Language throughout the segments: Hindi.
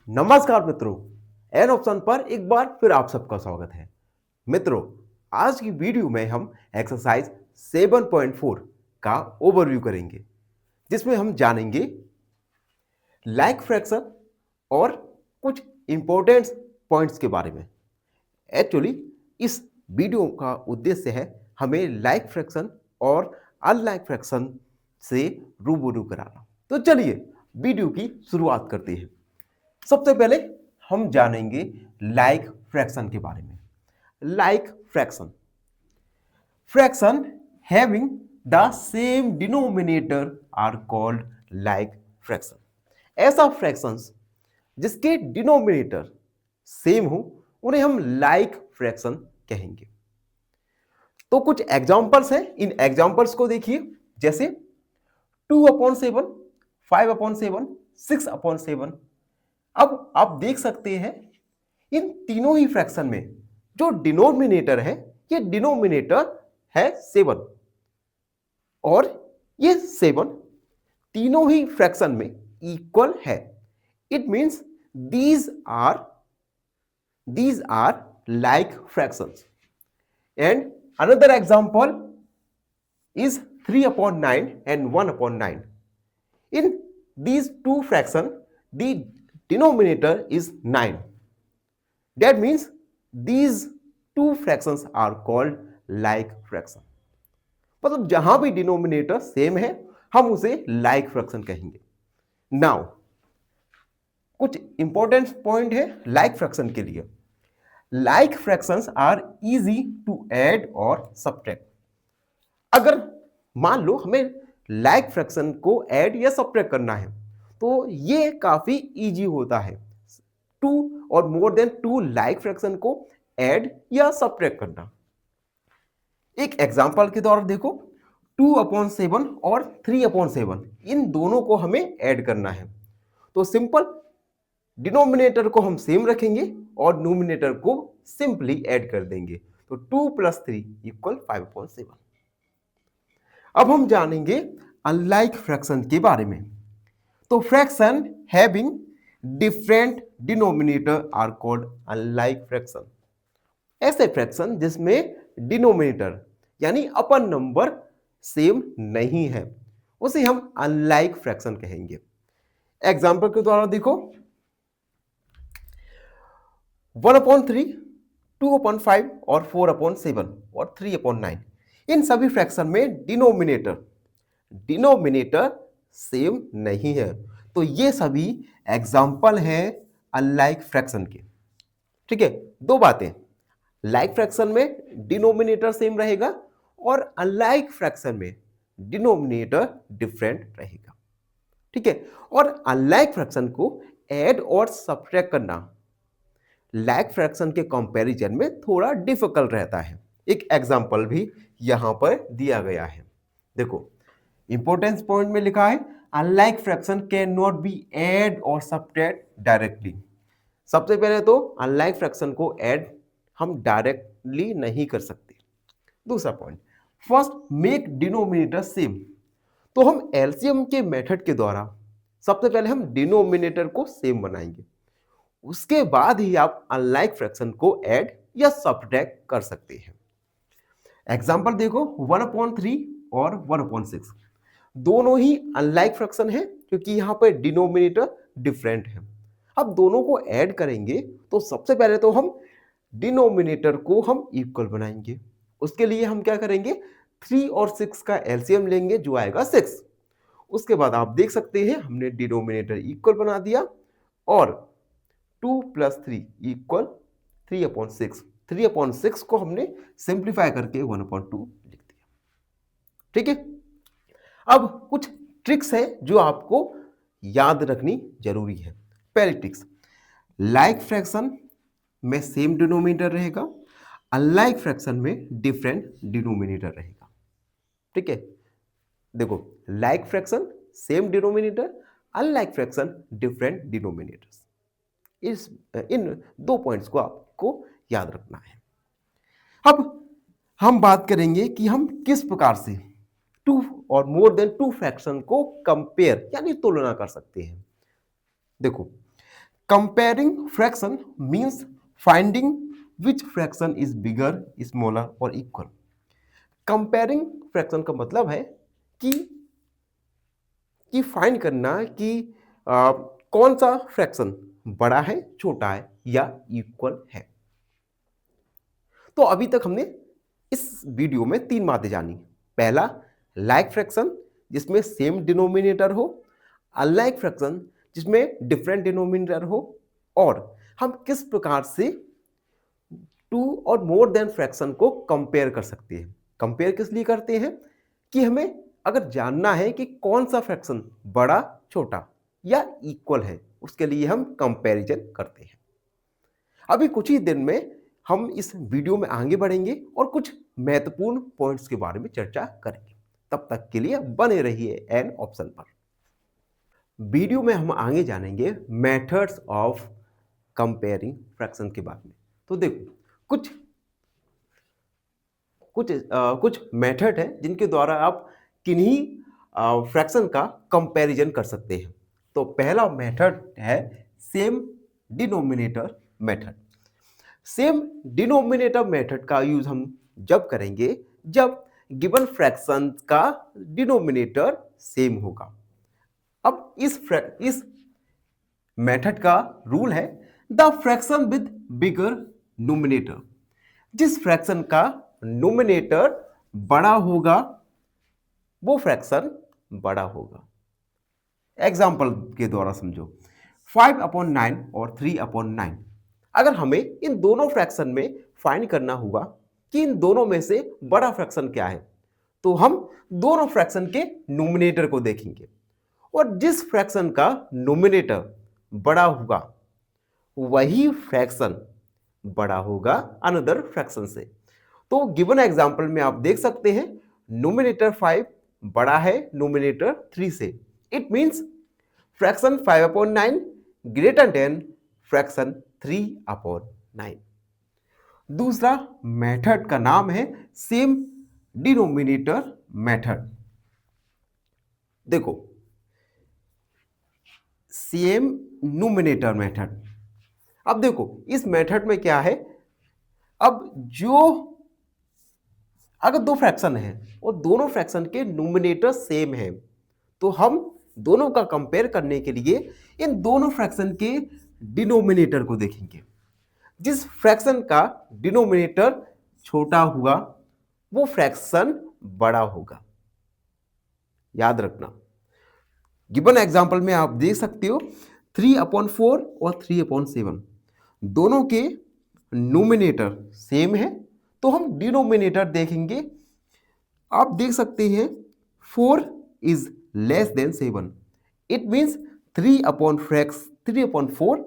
नमस्कार मित्रों, एन ऑप्शन पर एक बार फिर आप सबका स्वागत है। मित्रों, आज की वीडियो में हम एक्सरसाइज 7.4 का ओवरव्यू करेंगे, जिसमें हम जानेंगे लाइक फ्रैक्शन और कुछ इंपॉर्टेंट पॉइंट्स के बारे में। एक्चुअली इस वीडियो का उद्देश्य है हमें लाइक फ्रैक्शन और अनलाइक फ्रैक्शन से रूबरू कराना। तो चलिए वीडियो की शुरुआत करते हैं। सबसे पहले हम जानेंगे लाइक फ्रैक्शन के बारे में। Like fraction, fraction having the same denominator are called like fraction. ऐसा फ्रैक्शंस जिसके डिनोमिनेटर सेम हो उन्हें हम लाइक फ्रैक्शन कहेंगे। तो कुछ एग्जांपल्स हैं, इन एग्जांपल्स को देखिए। जैसे 2/7, 5/7, 6/7। अब आप देख सकते हैं इन तीनों ही फ्रैक्शन में जो डिनोमिनेटर है, ये डिनोमिनेटर है 7 और ये 7 तीनों ही फ्रैक्शन में इक्वल है। It means these are like fractions. And another example is 3/9 and 1/9. In these two fractions, the denominator is 9. That means these two fractions are called like fraction. मतलब जहां भी डिनोमिनेटर सेम है हम उसे लाइक फ्रैक्शन कहेंगे। नाउ कुछ इंपॉर्टेंट पॉइंट है लाइक फ्रैक्शन के लिए। Like fractions are easy to add और सब्ट्रैक्ट। अगर मान लो हमें लाइक फ्रैक्शन को ऐड या सब्ट्रैक्ट करना है तो ये काफी इजी होता है। 2 और मोर देन 2 लाइक फ्रैक्शन को ऐड या सब्ट्रैक्ट करना। एक एग्जांपल के द्वारा देखो, 2/7 और 3/7 इन दोनों को हमें ऐड करना है। तो सिंपल डिनोमिनेटर को हम सेम रखेंगे और न्यूमिनेटर को सिंपली ऐड कर देंगे। तो 2 + 3 = 5/7। अब हम जानेंगे अनलाइक फ्रैक्शन के बारे में। तो fraction having different denominator are called unlike fraction. ऐसे फ्रैक्शन जिसमें डिनोमिनेटर यानी अपर नंबर सेम नहीं है उसे हम अनलाइक फ्रैक्शन कहेंगे। एग्जांपल के द्वारा देखो, 1/3, 2/5 और 4/7 और 3/9 इन सभी फ्रैक्शन में डिनोमिनेटर सेम नहीं है। तो ये सभी एग्जाम्पल हैं अनलाइक फ्रैक्शन के। ठीक है, दो बातें, लाइक फ्रैक्शन में डिनोमिनेटर सेम रहेगा और अनलाइक फ्रैक्शन में डिनोमिनेटर डिफरेंट रहेगा। ठीक है, और अनलाइक फ्रैक्शन को ऐड और सब्ट्रैक्ट करना लाइक फ्रैक्शन के कंपैरिजन में थोड़ा डिफिकल्ट रहता है। एक एग्जांपल भी यहां पर दिया गया है। देखो, इंपॉर्टेंस पॉइंट में लिखा है unlike fraction can not be add और सब्ट्रैक्ट डायरेक्टली। सबसे पहले तो अनलाइक फ्रैक्शन को ऐड हम डायरेक्टली नहीं कर सकते। दूसरा point, first make denominator same. तो हम एलसीएम के मेथड के द्वारा सबसे पहले हम डिनोमिनेटर को सेम बनाएंगे, उसके बाद ही आप अनलाइक फ्रैक्शन को ऐड या सब्ट्रैक्ट कर सकते हैं। एग्जांपल देखो, 1/3 और 1/6 दोनों ही अनलाइक फ्रैक्शन है क्योंकि यहां पर डिनोमिनेटर डिफरेंट है। अब दोनों को ऐड करेंगे तो सबसे पहले तो हम डिनोमिनेटर को हम इक्वल बनाएंगे। उसके लिए हम क्या करेंगे, 3 और 6 का एलसीएम लेंगे जो आएगा 6। उसके बाद आप देख सकते हैं हमने डिनोमिनेटर इक्वल बना दिया और 2 + 3 = 3/6। 3/6 को हमने सिंप्लीफाई करके 1/2 लिख दिया। ठीक है, अब कुछ ट्रिक्स है जो आपको याद रखनी जरूरी है। पहली ट्रिक्स, लाइक फ्रैक्शन में सेम डिनोमिनेटर रहेगा, अनलाइक फ्रैक्शन में डिफरेंट डिनोमिनेटर रहेगा। ठीक है, देखो, like fraction same denominator, unlike fraction different denominators. इन दो पॉइंट्स को आपको याद रखना है। अब हम बात करेंगे कि हम किस प्रकार से 2 और मोर देन 2 फ्रैक्शन को कंपेयर यानी तुलना कर सकते हैं। देखो, comparing fraction means finding which fraction is bigger, smaller और इक्वल। कंपेयरिंग फ्रैक्शन का मतलब है कि फाइंड करना कि कौन सा फ्रैक्शन बड़ा है, छोटा है या इक्वल है। तो अभी तक हमने इस वीडियो में 3 बातें जानी। पहला, लाइक फ्रैक्शन जिसमें सेम डिनोमिनेटर हो, अनलाइक फ्रैक्शन जिसमें डिफरेंट डिनोमिनेटर हो, और हम किस प्रकार से टू और मोर देन फ्रैक्शन को कंपेयर कर सकते हैं। कंपेयर किस लिए करते हैं कि हमें अगर जानना है कि कौन सा फ्रैक्शन बड़ा, छोटा या इक्वल है, उसके लिए हम कंपैरिजन करते हैं। अभी कुछ ही दिन में हम इस वीडियो में आगे बढ़ेंगे और कुछ महत्वपूर्ण पॉइंट्स के बारे में चर्चा करेंगे। तब तक के लिए बने रहिए एन ऑप्शन पर। वीडियो में हम आगे जानेंगे मेथड्स ऑफ कंपेयरिंग फ्रैक्शन के बारे में। तो देखो, कुछ मेथड है जिनके द्वारा आप किन्हीं फ्रैक्शन का कंपैरिजन कर सकते हैं। तो पहला मेथड है same denominator method. Same denominator method का यूज हम जब करेंगे जब गिवन फ्रैक्शन का डिनोमिनेटर सेम होगा। अब इस मेथड का रूल है the fraction with bigger nominator. जिस फ्रैक्शन का नोमिनेटर बड़ा होगा वो फ्रैक्शन बड़ा होगा। एग्जाम्पल के द्वारा समझो, 5/9 और 3/9। अगर हमें इन दोनों फ्रैक्शन में फाइंड करना होगा कि इन दोनों में से बड़ा फ्रैक्शन क्या है, तो हम दोनों फ्रैक्शन के नोमिनेटर को देखेंगे और जिस फ्रैक्शन का नोमिनेटर बड़ा होगा वही फ्रैक्शन बड़ा होगा अनदर फ्रैक्शन से। तो गिवन एग्जांपल में आप देख सकते हैं नोमिनेटर 5 बड़ा है नोमिनेटर 3 से। It means fraction 5/9 greater than fraction 3/9। दूसरा मेथड का नाम है सेम डिनोमिनेटर मेथड। देखो, सेम नोमिनेटर मेथड। अब देखो इस मेथड में क्या है, अब अगर दो फ्रैक्शन है और दोनों फ्रैक्शन के नोमिनेटर सेम है तो हम दोनों का कंपेयर करने के लिए इन दोनों फ्रैक्शन के डिनोमिनेटर को देखेंगे। जिस फ्रैक्शन का डिनोमिनेटर छोटा होगा वो फ्रैक्शन बड़ा होगा। याद रखना, गिवन एग्जांपल में आप देख सकते हो 3/4 और 3/7 दोनों के नोमिनेटर सेम है तो हम डिनोमिनेटर देखेंगे। आप देख सकते हैं 4 is less then 7। It means 3/4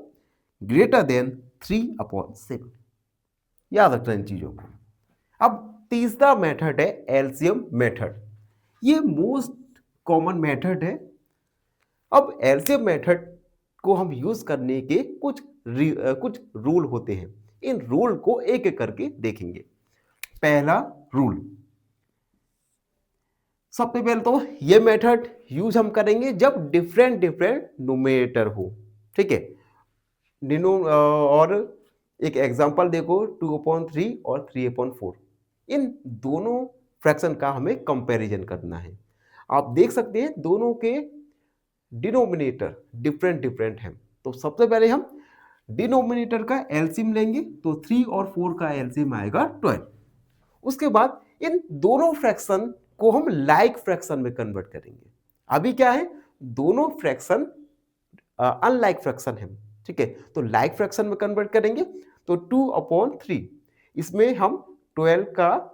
greater than 3/7। याद रखना इन चीजों को। अब तीसरा मेथड है एलसीएम मेथड। ये मोस्ट कॉमन मेथड है। अब एलसीएम मेथड को हम यूज करने के कुछ रूल होते हैं। इन रूल को एक एक करके देखेंगे। पहला रूल, सबसे पहले तो ये मेथड यूज हम करेंगे जब डिफरेंट नोमिनेटर हो। ठीक है, और एक एग्जांपल देखो 2/3 और 3/4। इन दोनों फ्रैक्शन का हमें कंपैरिजन करना है। आप देख सकते हैं दोनों के डिनोमिनेटर डिफरेंट हैं। तो सबसे पहले हम डिनोमिनेटर का एलसीएम लेंगे तो 3 और 4 का एलसीएम आएगा 12। उसके बाद इन दोनों फ्रैक्शन को हम लाइक फ्रैक्शन में कन्वर्ट करेंगे। अभी क्या है, दोनों फ्रैक्शन अनलाइक फ्रैक्शन है। ठीक है, तो लाइक फ्रैक्शन में कन्वर्ट करेंगे तो 2/3 इसमें हम 12 का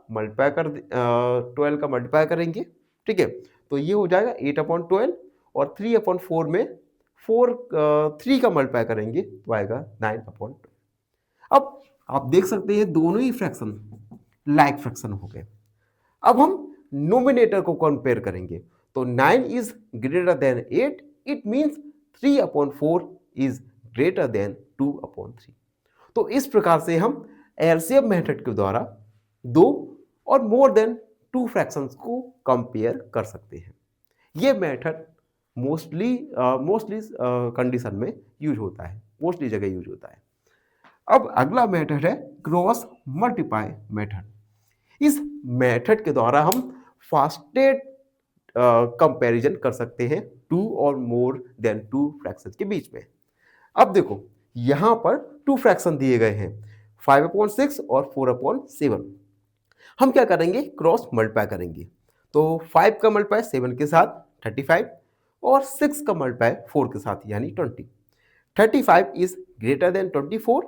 मल्टीप्लाई करेंगे। ठीक है, तो ये हो जाएगा 8/12 और 3/4 में 3 का मल्टीप्लाई करेंगे तो आएगा 9/12। अब आप देख सकते हैं दोनों ही फ्रैक्शन लाइक फ्रैक्शन हो गए। अब हम नोमिनेटर को कंपेयर करेंगे तो 9 is greater than 8। It means 3/4 is greater than 2/3। तो इस प्रकार से हम एलसीएम मेथड के द्वारा 2 और मोर देन 2 फ्रैक्शंस को कंपेयर कर सकते हैं। ये मेथड मोस्टली कंडीशन में यूज होता है। मोस्टली जगह यूज होता है। अब अगला मेथड है क्रॉस मल्टीप्लाई मेथड। इस मेथड के द्वारा हम फास्टेस्ट कंपैरिजन कर सकते हैं टू और मोर देन टू फ्रैक्शन के बीच में। अब देखो यहां पर टू फ्रैक्शन दिए गए हैं 5/6 और 4/7। हम क्या करेंगे, क्रॉस मल्टीप्लाई करेंगे। तो 5 का मल्टीप्लाई 7 के साथ 35 और 6 का मल्टीप्लाई 4 के साथ यानी 20। 35 is greater than 24,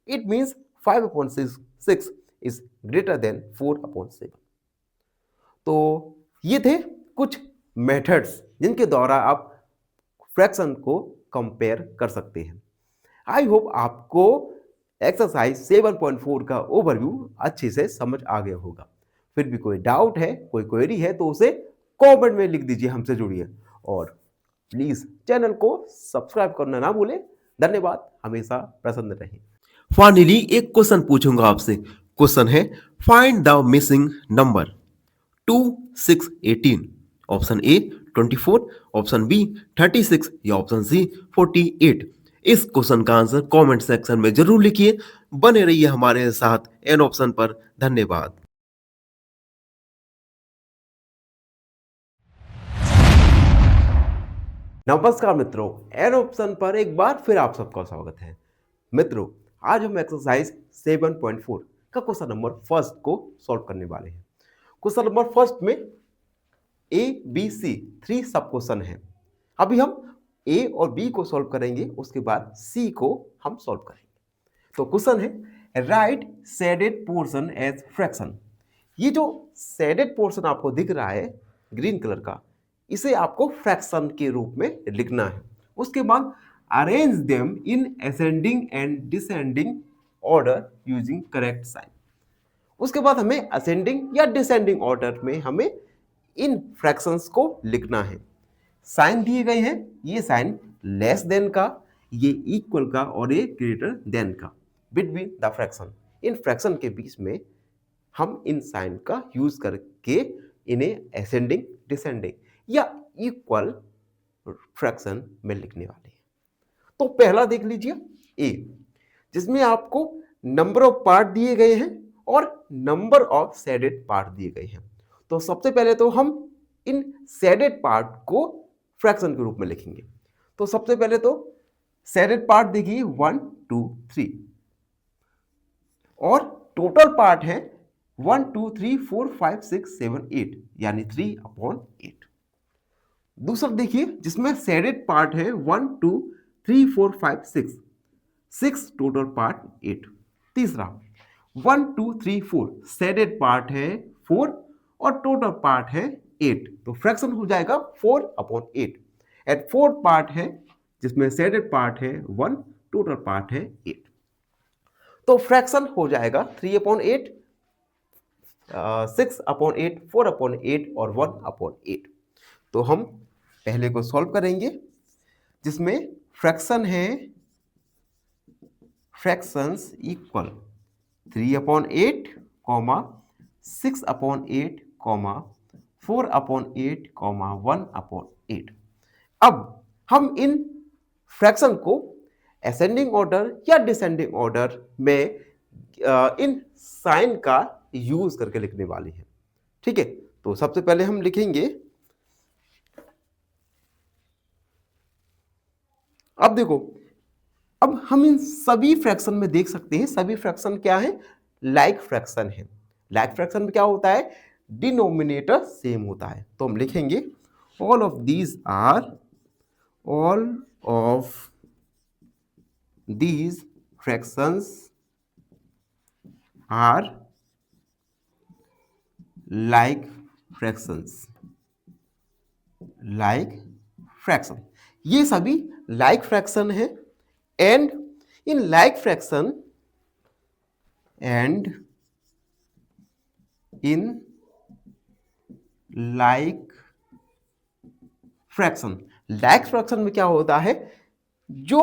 it means 5/6 is greater than 4/7। तो ये थे कुछ मेथड्स जिनके द्वारा आप फ्रैक्शन को कंपेयर कर सकते हैं। आई होप आपको एक्सरसाइज 7.4 का ओवरव्यू अच्छे से समझ आ गया होगा। फिर भी कोई डाउट है, कोई क्वेरी है तो उसे कमेंट में लिख दीजिए, हमसे जुड़िए और प्लीज चैनल को सब्सक्राइब करना ना भूलें। धन्यवाद, हमेशा प्रसन्न रहें। फाइनली एक क्वेश्चन पूछूंगा आपसे। क्वेश्चन है find the missing number 2, 6, 18। Option A 24, option B 36 या ऑप्शन सी 48। इस क्वेश्चन का आंसर कमेंट सेक्शन में जरूर लिखिए। बने रहिए हमारे साथ एन ऑप्शन पर। धन्यवाद। नमस्कार मित्रों, एन ऑप्शन पर एक बार फिर आप सबका स्वागत है। मित्रों, आज हम एक्सरसाइज 7.4 का क्वेश्चन नंबर फर्स्ट को सॉल्व करने वाले हैं। क्वेश्चन नंबर फर्स्ट में ए बी सी 3 सब क्वेश्चन है। अभी हम ए और बी को सॉल्व करेंगे, उसके बाद सी को हम सॉल्व करेंगे। तो क्वेश्चन है write shaded portion as fraction. ये जो शेडेड पोर्शन आपको दिख रहा है ग्रीन कलर का, इसे आपको फ्रैक्शन के रूप में लिखना है। उसके बाद arrange them in ascending and descending order using correct sign. उसके बाद हमें असेंडिंग या डिसेंडिंग ऑर्डर में हमें इन फ्रैक्शंस को लिखना है। साइन दिए गए हैं, ये साइन लेस देन का, ये इक्वल का और ये ग्रेटर देन का। Between the fraction, in fraction के बीच में हम इन साइन का यूज करके इन्हें असेंडिंग, डिसेंडिंग या इक्वल फ्रैक्शन में लिखने वाले हैं। तो पहला देख लीजिए ए, जिसमें आपको नंबर ऑफ पार्ट दिए गए हैं और नंबर ऑफ शेडेड पार्ट दिए गए हैं। तो सबसे पहले तो हम इन शेडेड पार्ट को फ्रैक्शन के रूप में लिखेंगे। तो सबसे पहले तो शेडेड पार्ट देखिए 1, 2, 3 और टोटल पार्ट है 1, 2, 3, 4, 5, 6, 7, 8 यानी 3/8। दूसरा देखिए जिसमें शेडेड पार्ट है 1, 2, 3, 4, 5, 6 टोटल पार्ट 8। तीसरा 1, 2, 3, 4 शेडेड पार्ट है 4 और टोटल पार्ट है 8, तो फ्रैक्शन हो जाएगा 4/8। एट फोर्थ पार्ट है जिसमें शेडेड पार्ट है 1, टोटल पार्ट है 8, तो फ्रैक्शन हो जाएगा 3/8, 6/8, 4/8 और 1/8। तो हम पहले को सॉल्व करेंगे जिसमें फ्रैक्शन है, फ्रैक्शंस इक्वल 3/8, 6/8, 4/8, 1/8। अब हम इन फ्रैक्शन को असेंडिंग ऑर्डर या डिसेंडिंग ऑर्डर में इन साइन का यूज करके लिखने वाले हैं। ठीक है, तो सबसे पहले हम लिखेंगे, अब देखो, अब हम इन सभी फ्रैक्शन में देख सकते हैं सभी फ्रैक्शन क्या है, लाइक फ्रैक्शन है। लाइक फ्रैक्शन में क्या होता है, डिनोमिनेटर सेम होता है। तो हम लिखेंगे all of these fractions are like fractions. Like fraction, ये सभी लाइक फ्रैक्शन है। And in like fraction and in like fraction, like fraction में क्या होता है, जो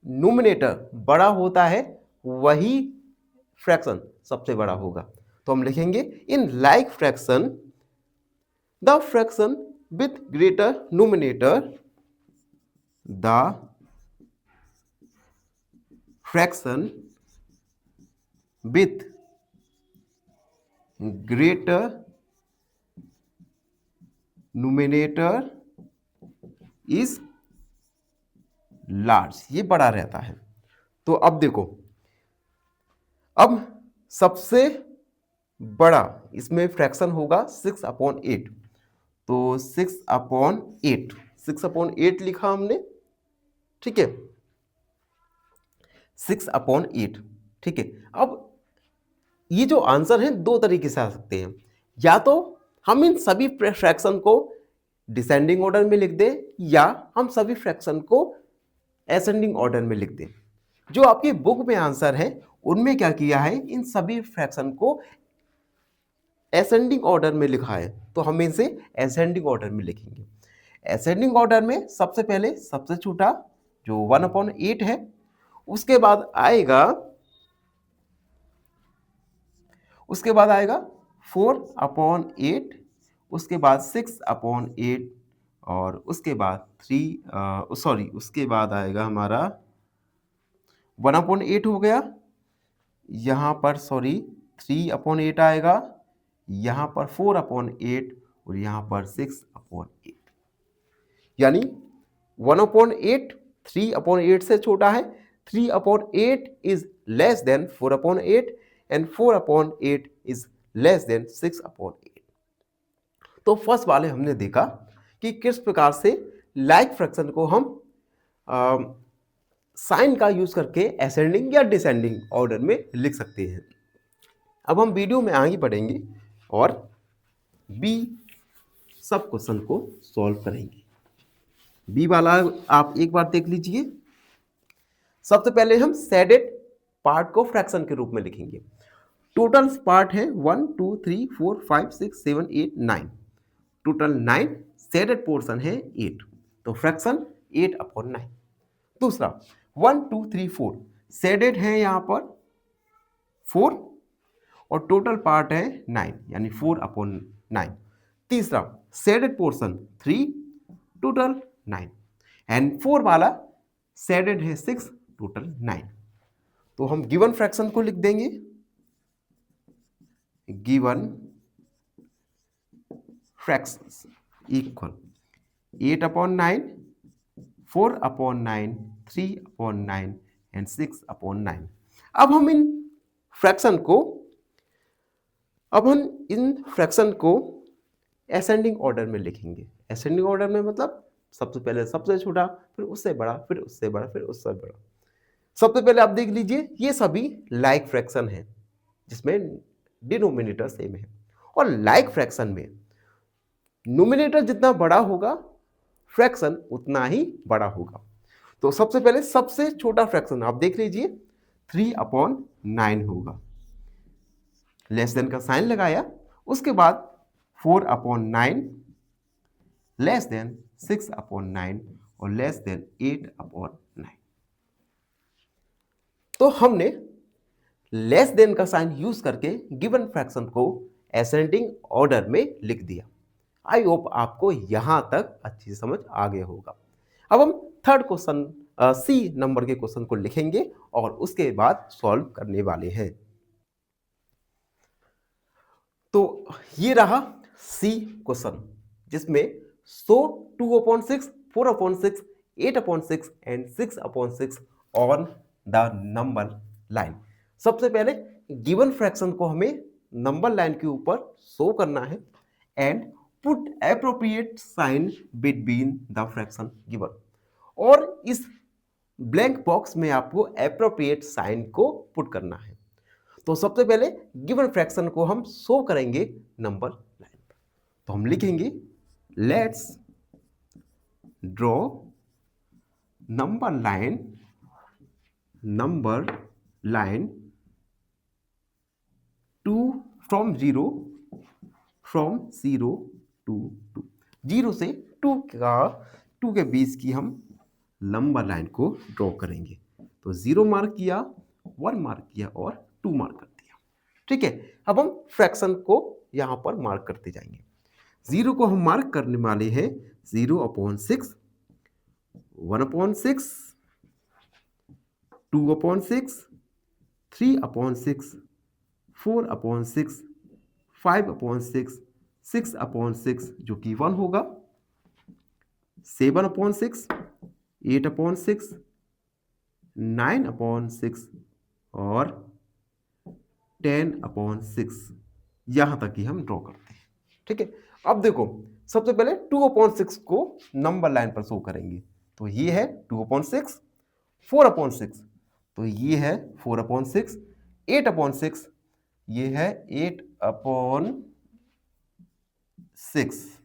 नोमिनेटर बड़ा होता है वही फ्रैक्शन सबसे बड़ा होगा। तो हम लिखेंगे इन like fraction the fraction with greater nominator, the fraction with greater numerator is large, ये बड़ा रहता है। तो अब देखो, अब सबसे बड़ा इसमें फ्रैक्शन होगा 6/8। तो 6/8, 6/8 लिखा हमने, ठीक है, 6/8, ठीक है। अब ये जो आंसर है दो तरीके से आ सकते हैं, या तो हम इन सभी फ्रैक्शन को डिसेंडिंग ऑर्डर में लिख दें, या हम सभी फ्रैक्शन को एसेंडिंग ऑर्डर में लिख दें। जो आपकी बुक में आंसर है उनमें क्या किया है, इन सभी फ्रैक्शन को एसेंडिंग ऑर्डर में लिखा है, तो हम इसे एसेंडिंग ऑर्डर में लिखेंगे। एसेंडिंग ऑर्डर में सबसे पहले सबसे छोटा जो 1/8 है, उसके बाद आएगा 4/8, उसके बाद 6/8, और उसके बाद उसके बाद आएगा हमारा 1/8 हो गया, यहाँ पर 3/8 आएगा, यहाँ पर 4/8, और यहाँ पर 6/8। यानी 1/8 3/8 से छोटा है, 3/8 is less then 4/8, and 4/8 is less then 6/8। तो फर्स्ट वाले हमने देखा कि किस प्रकार से लाइक फ्रैक्शन को हम साइन का यूज करके असेंडिंग या डिसेंडिंग ऑर्डर में लिख सकते हैं। अब हम वीडियो में आगे बढ़ेंगे और बी सब क्वेश्चन को सॉल्व करेंगे। बी वाला आप एक बार देख लीजिए। सबसे पहले हम शेडेड पार्ट को फ्रैक्शन के रूप में लिखेंगे। टोटल पार्ट है 1 2 3 4 5 6 7 8 9, टोटल 9, शेडेड पोर्शन है 8, तो फ्रैक्शन 8/9। दूसरा 1 2 3 4 शेडेड है यहाँ पर 4, और टोटल पार्ट है 9, यानी 4/9। तीसरा शेडेड पोर्शन 3, टोटल 9, एंड 4 वाला शेडेड है 6, टोटल 9। तो हम गिवन फ्रैक्शन को लिख देंगे, गिवन फ्रैक्शंस इक्वल 8/9, 4/9, 3/9 एंड 6/9। अब हम इन फ्रैक्शन को असेंडिंग ऑर्डर में लिखेंगे। असेंडिंग ऑर्डर में मतलब सबसे पहले सबसे छोटा, फिर उससे बड़ा, फिर उससे बड़ा, फिर उससे बड़ा। सबसे पहले आप देख लीजिए, ये सभी लाइक फ्रैक्शन है जिसमें डिनोमिनेटर सेम है, और लाइक फ्रैक्शन में न्यूमिनेटर जितना बड़ा होगा फ्रैक्शन उतना ही बड़ा होगा। तो सबसे पहले सबसे छोटा फ्रैक्शन आप देख लीजिए 3/9 होगा, लेस देन का साइन लगाया, उसके बाद 4/9, लेस देन 6/9, और लेस देन 8/9। तो हमने लेस देन का साइन यूज करके गिवन फ्रैक्शन को असेंडिंग ऑर्डर में लिख दिया। आई होप आपको यहां तक अच्छी समझ आ गया होगा। अब हम थर्ड क्वेश्चन सी नंबर के क्वेश्चन को लिखेंगे और उसके बाद सॉल्व करने वाले हैं। तो ये रहा सी क्वेश्चन, जिसमें 2/6, 4/6, 8/6 and 6/6 on the number line. सबसे पहले गिवन फ्रैक्शन को हमें नंबर लाइन के ऊपर शो करना है and put appropriate sign between the fraction given, और इस ब्लैंक बॉक्स में आपको एप्रोप्रिएट साइन को पुट करना है। तो सबसे पहले गिवन फ्रैक्शन को हम शो करेंगे नंबर लाइन पर। तो हम लिखेंगे let's draw number line from 0 to 2, 0 से 2 के बीच की हम नंबर लाइन को ड्रॉ करेंगे। तो 0 मार्क किया, 1 मार्क किया और 2 मार्क कर दिया। ठीक है, अब हम फ्रैक्शन को यहां पर मार्क करते जाएंगे। 0 को हम मार्क करने वाले हैं 0/6, 1/6, 2/6, 3/6, 4/6, 5/6, 6/6 जो कि 1 होगा, 7/6, 8/6, 9/6 और 10/6 यहां तक ही हम ड्रॉ करते हैं। ठीक है, अब देखो सबसे पहले 2/6 को नंबर लाइन पर शो करेंगे, तो ये है 2/6, 4/6 तो ये है 4/6, 8/6 ये है 8/6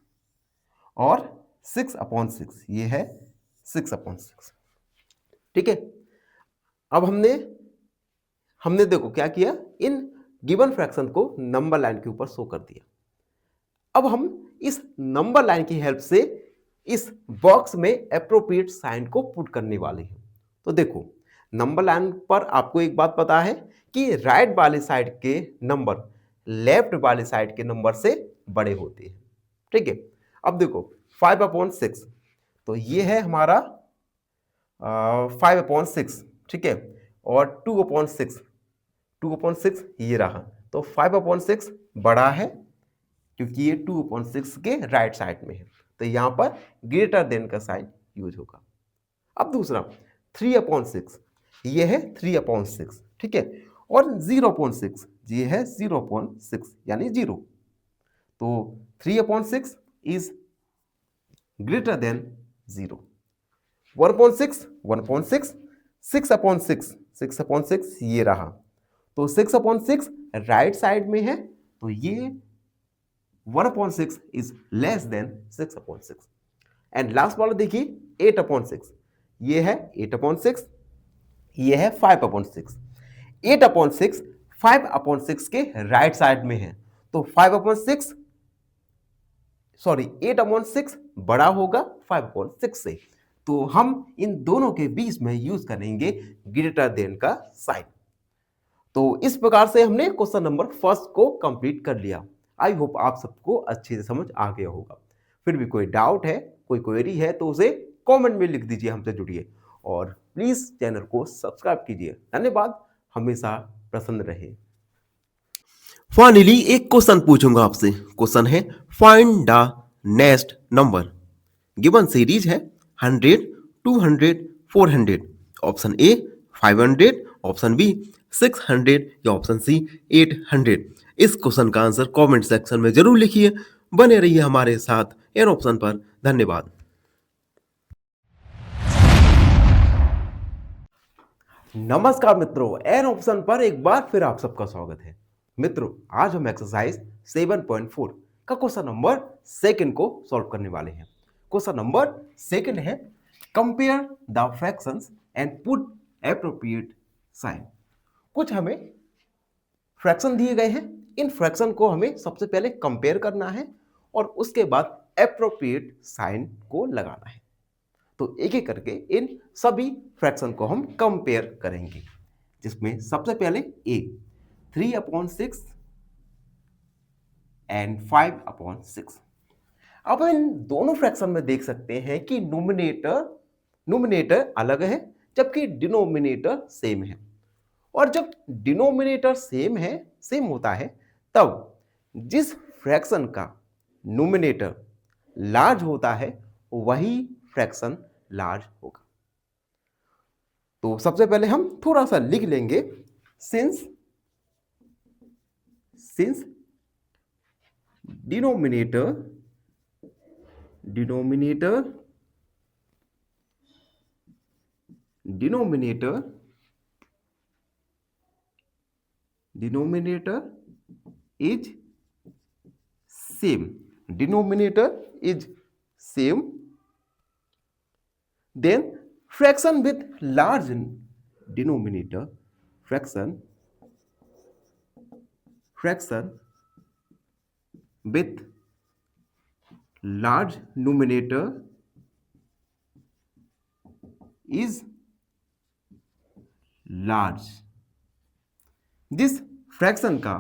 और 6/6 ये है 6/6। ठीक है, अब हमने देखो क्या किया, इन गिवन फ्रैक्शन को नंबर लाइन के ऊपर शो कर दिया। अब हम इस नंबर लाइन की हेल्प से इस बॉक्स में एप्रोप्रिएट साइन को पुट करने वाले हैं। तो देखो नंबर लाइन पर आपको एक बात पता है कि राइट वाले साइड के नंबर लेफ्ट वाले साइड के नंबर से बड़े होते हैं। ठीक है, अब देखो 5/6 तो ये है हमारा 5/6। ठीक है, और 2/6 ये रहा, तो 5/6 बड़ा है क्योंकि ये 2/6 के राइट साइड में है, तो यहां पर ग्रेटर देन का साइन यूज होगा। अब दूसरा 3/6 ये है 3/6। ठीक है, और 0/6 ये है 0/6 यानी 0, तो 3/6 इज ग्रेटर देन 0। 1/6 1/6, 6/6 ये रहा, तो 6/6 राइट साइड में है, तो ये 1/6 is less then 6/6। And last वाला देखिए 8/6 ये है 8/6, ये है 5/6। 8/6 5/6 के राइट साइड में है, तो 8/6 बड़ा होगा 5/6 से, तो हम इन दोनों के बीच में यूज करेंगे ग्रेटर देन का साइन। तो इस प्रकार से हमने क्वेश्चन नंबर फर्स्ट को कंप्लीट कर लिया। आई होप आप सबको अच्छे से समझ आ गया होगा। फिर भी कोई डाउट है, कोई क्वेरी है तो उसे कमेंट में लिख दीजिए, हमसे जुड़िए और प्लीज चैनल को सब्सक्राइब कीजिए। धन्यवाद, हमेशा प्रसन्न रहे। फाइनली एक क्वेश्चन पूछूंगा आपसे। क्वेश्चन है find the next number. Given series है 100, 200, 400। ऑप्शन ए 500, ऑप्शन बी 600 या ऑप्शन सी 800। इस क्वेश्चन का आंसर कमेंट सेक्शन में जरूर लिखिए। बने रहिए हमारे साथ एन ऑप्शन पर। धन्यवाद। नमस्कार मित्रों, एन ऑप्शन पर एक बार फिर आप सबका स्वागत है। मित्रों, आज हम एक्सरसाइज 7.4 का क्वेश्चन नंबर सेकंड को सॉल्व करने वाले हैं। क्वेश्चन नंबर सेकंड है compare the fractions and put appropriate sign. कुछ हमें फ्रैक्शन दिए गए हैं, इन फ्रैक्शन को हमें सबसे पहले कंपेयर करना है और उसके बाद एप्रोप्रिएट साइन को लगाना है। तो एक एक करके इन सभी फ्रैक्शन को हम कंपेयर करेंगे, जिसमें सबसे पहले ए 3/6 एंड 5/6। अब इन दोनों फ्रैक्शन में देख सकते हैं कि नोमिनेटर अलग है जबकि डिनोमिनेटर सेम है। और जब डिनोमिनेटर सेम होता है, तब जिस फ्रैक्शन का नोमिनेटर लार्ज होता है वही फ्रैक्शन लार्ज होगा। तो सबसे पहले हम थोड़ा सा लिख लेंगे, since denominator is same, then fraction with large denominator with large numerator is large। जिस फ्रैक्शन का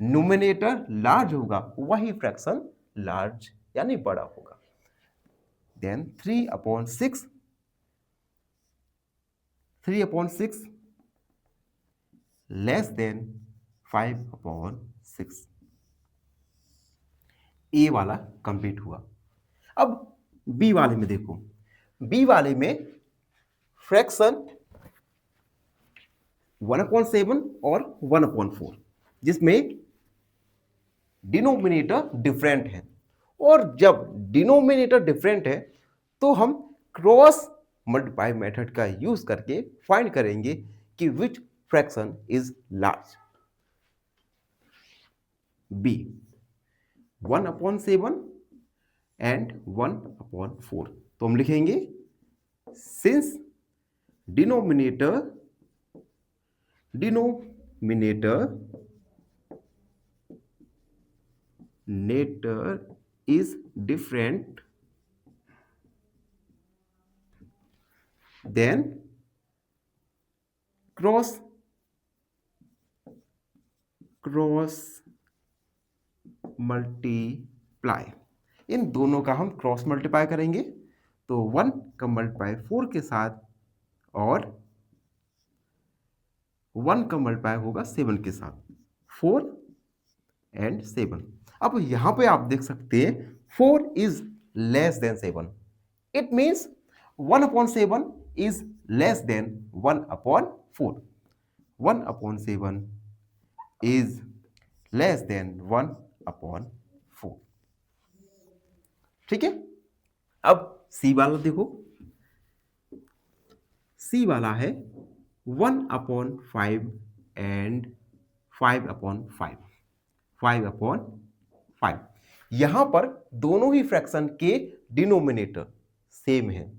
न्यूमिनेटर लार्ज होगा वही फ्रैक्शन लार्ज यानी बड़ा होगा। Then 3/6 3/6 less than 5/6। ए वाला कंप्लीट हुआ। अब बी वाले में देखो, बी वाले में फ्रैक्शन 1/7 और 1/4, जिसमें डिनोमिनेटर डिफरेंट है। और जब डिनोमिनेटर डिफरेंट है तो हम क्रॉस मल्टीप्लाई मेथड का यूज करके फाइंड करेंगे कि which fraction is large. B 1/7 and 1/4, तो हम लिखेंगे since denominator is different, then cross multiply, इन दोनों का हम क्रॉस मल्टीप्लाई करेंगे तो 1 का मल्टीप्लाई 4 के साथ और 1 का मल्टीप्लाई होगा 7 के साथ, 4 एंड 7। अब यहां पे आप देख सकते हैं 4 is less then 7, it means 1/7 is less then 1/4, 1/7 is less then 1/4। ठीक है। अब सी वाला देखो, सी वाला है 1/5 एंड 5/5, 5/5। यहां पर दोनों ही फ्रैक्शन के डिनोमिनेटर सेम है,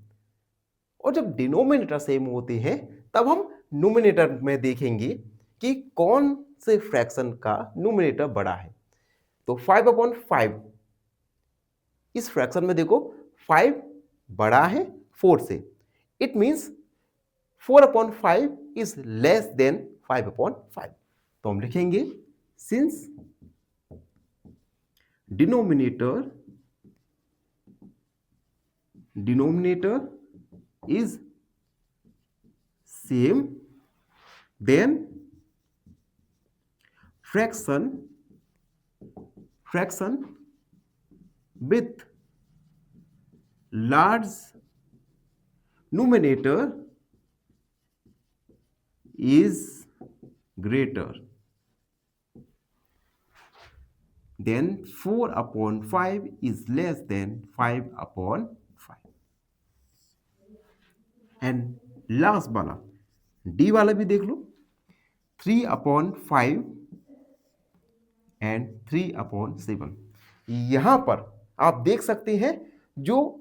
और जब डिनोमिनेटर सेम होते हैं तब हम न्यूमिनेटर में देखेंगे कि कौन से फ्रैक्शन का न्यूमिनेटर बड़ा है। तो 5/5, इस फ्रैक्शन में देखो 5 बड़ा है 4 से, it means 4/5 is less then 5/5। तो हम लिखेंगे since denominator is same, then fraction with large numerator is greater then 4/5 is less than 5/5। And last वाला डी वाला भी देख लो, 3/5 एंड 3/7। यहां पर आप देख सकते हैं जो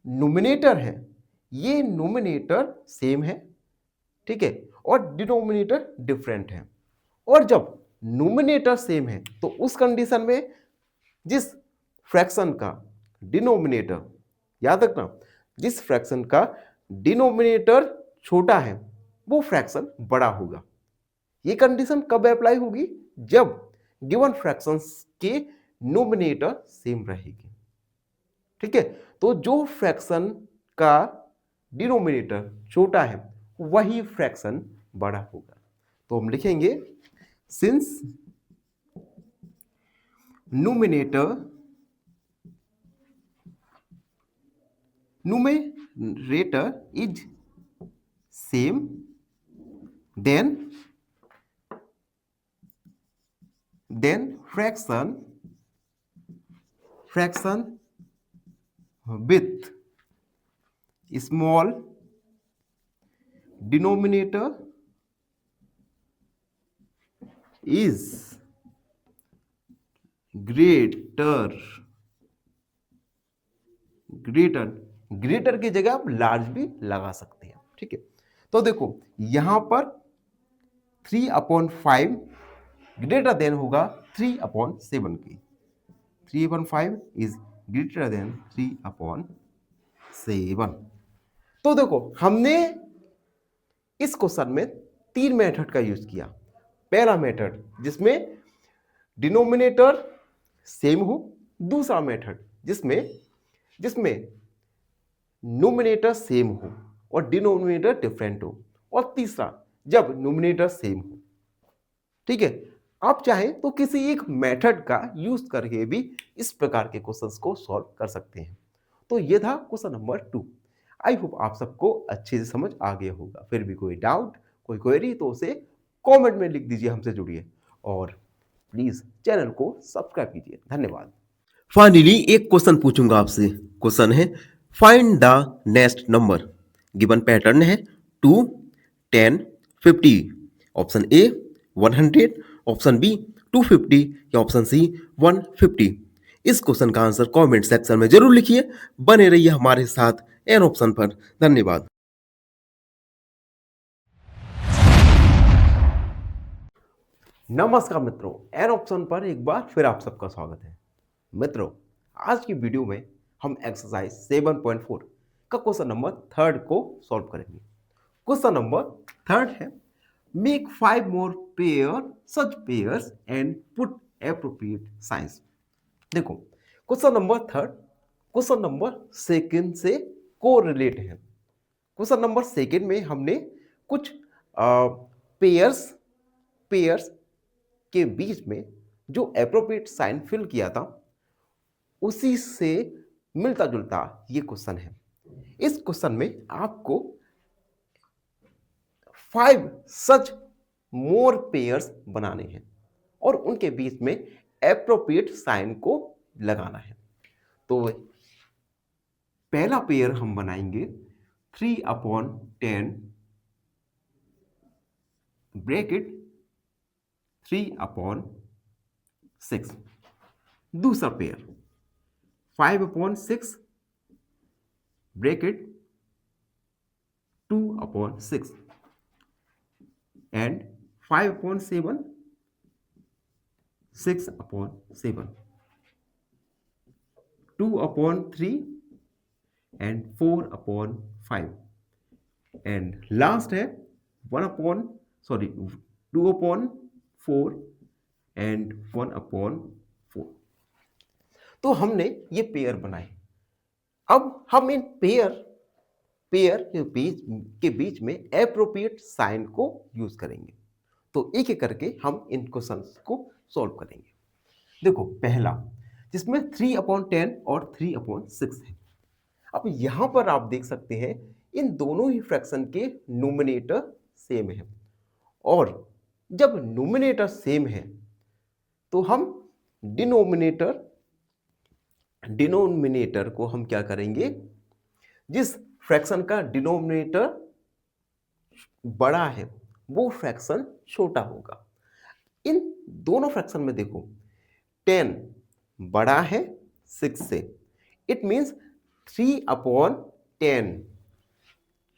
न्यूमिनेटर है ये न्यूमिनेटर सेम है, ठीक है, और डिनोमिनेटर डिफरेंट है। और जब न्यूमिनेटर सेम है तो उस कंडीशन में जिस फ्रैक्शन का डिनोमिनेटर, याद रखना, जिस फ्रैक्शन का डिनोमिनेटर छोटा है वो फ्रैक्शन बड़ा होगा। ये कंडीशन कब अप्लाई होगी? जब गिवन फ्रैक्शंस के न्यूमिनेटर सेम रहेगी। ठीक है, तो जो फ्रैक्शन का डिनोमिनेटर छोटा है वही फ्रैक्शन बड़ा होगा। तो हम लिखेंगे since numerator is same, then fraction with small denominator is greater की जगह आप लार्ज भी लगा सकते हैं। ठीक है, तो देखो यहां पर 3/5 ग्रेटर देन होगा 3/7 की, 3/5 इज ग्रेटर देन 3/7। तो देखो हमने इस क्वेश्चन में 3 मेथड का यूज किया। पहला मेथड जिसमें डिनोमिनेटर सेम हो, दूसरा मेथड जिसमें न्यूमिनेटर सेम हो और डिनोमिनेटर डिफरेंट हो, और तीसरा जब न्यूमरेटर सेम हो। ठीक है, आप चाहें तो किसी एक मेथड का यूज करके भी इस प्रकार के क्वेश्चंस को सॉल्व कर सकते हैं। तो ये था क्वेश्चन नंबर 2। आई होप आप सबको अच्छे से समझ आ गया होगा। फिर भी कोई डाउट, कोई क्वेरी तो उसे कमेंट में लिख दीजिए, हमसे जुड़िए और प्लीज चैनल को सब्सक्राइब कीजिए। धन्यवाद। फाइनली एक क्वेश्चन पूछूंगा आपसे। क्वेश्चन है find the next number. Given pattern है 2, 10, 50। ऑप्शन ए 100, ऑप्शन बी 250 या ऑप्शन सी 150। इस क्वेश्चन का आंसर कमेंट सेक्शन में जरूर लिखिए। बने रहिए हमारे साथ एन ऑप्शन पर। धन्यवाद। नमस्कार मित्रों, एन ऑप्शन पर एक बार फिर आप सबका स्वागत है। मित्रों, आज की वीडियो में हम एक्सरसाइज 7.4 का क्वेश्चन नंबर 3 को सॉल्व करेंगे। क्वेश्चन नंबर 3 है make 5 more pair such pairs and put appropriate science. देखो, क्वेश्चन नंबर 3 क्वेश्चन नंबर 2 से कोरिलेट है। क्वेश्चन नंबर 2 में हमने कुछ पेयर्स के बीच में जो एप्रोप्रिएट साइन फिल किया था, उसी से मिलता जुलता ये क्वेश्चन है। इस क्वेश्चन में आपको 5 सच मोर पेयर्स बनाने हैं और उनके बीच में एप्रोप्रिएट साइन को लगाना है। तो पहला पेयर हम बनाएंगे 3/10 ब्रैकेट 3/6। दूसरा pair 5/6 bracket 2/6 and 5/7 6/7 2/3 and 4/5 and last है 2/4 एंड 1/4। तो हमने ये पेयर बनाए। अब हम इन पेयर के बीच में एप्रोप्रिएट साइन को यूज करेंगे। तो एक एक करके हम इन क्वेश्चंस को सॉल्व करेंगे। देखो, पहला जिसमें 3/10 और 3/6 है। अब यहां पर आप देख सकते हैं इन दोनों ही फ्रैक्शन के न्यूमरेटर सेम है और जब न्यूमरेटर सेम है तो हम डिनोमिनेटर को हम क्या करेंगे, जिस फ्रैक्शन का डिनोमिनेटर बड़ा है वो फ्रैक्शन छोटा होगा। इन दोनों फ्रैक्शन में देखो 10 बड़ा है 6 से, इट मींस 3/10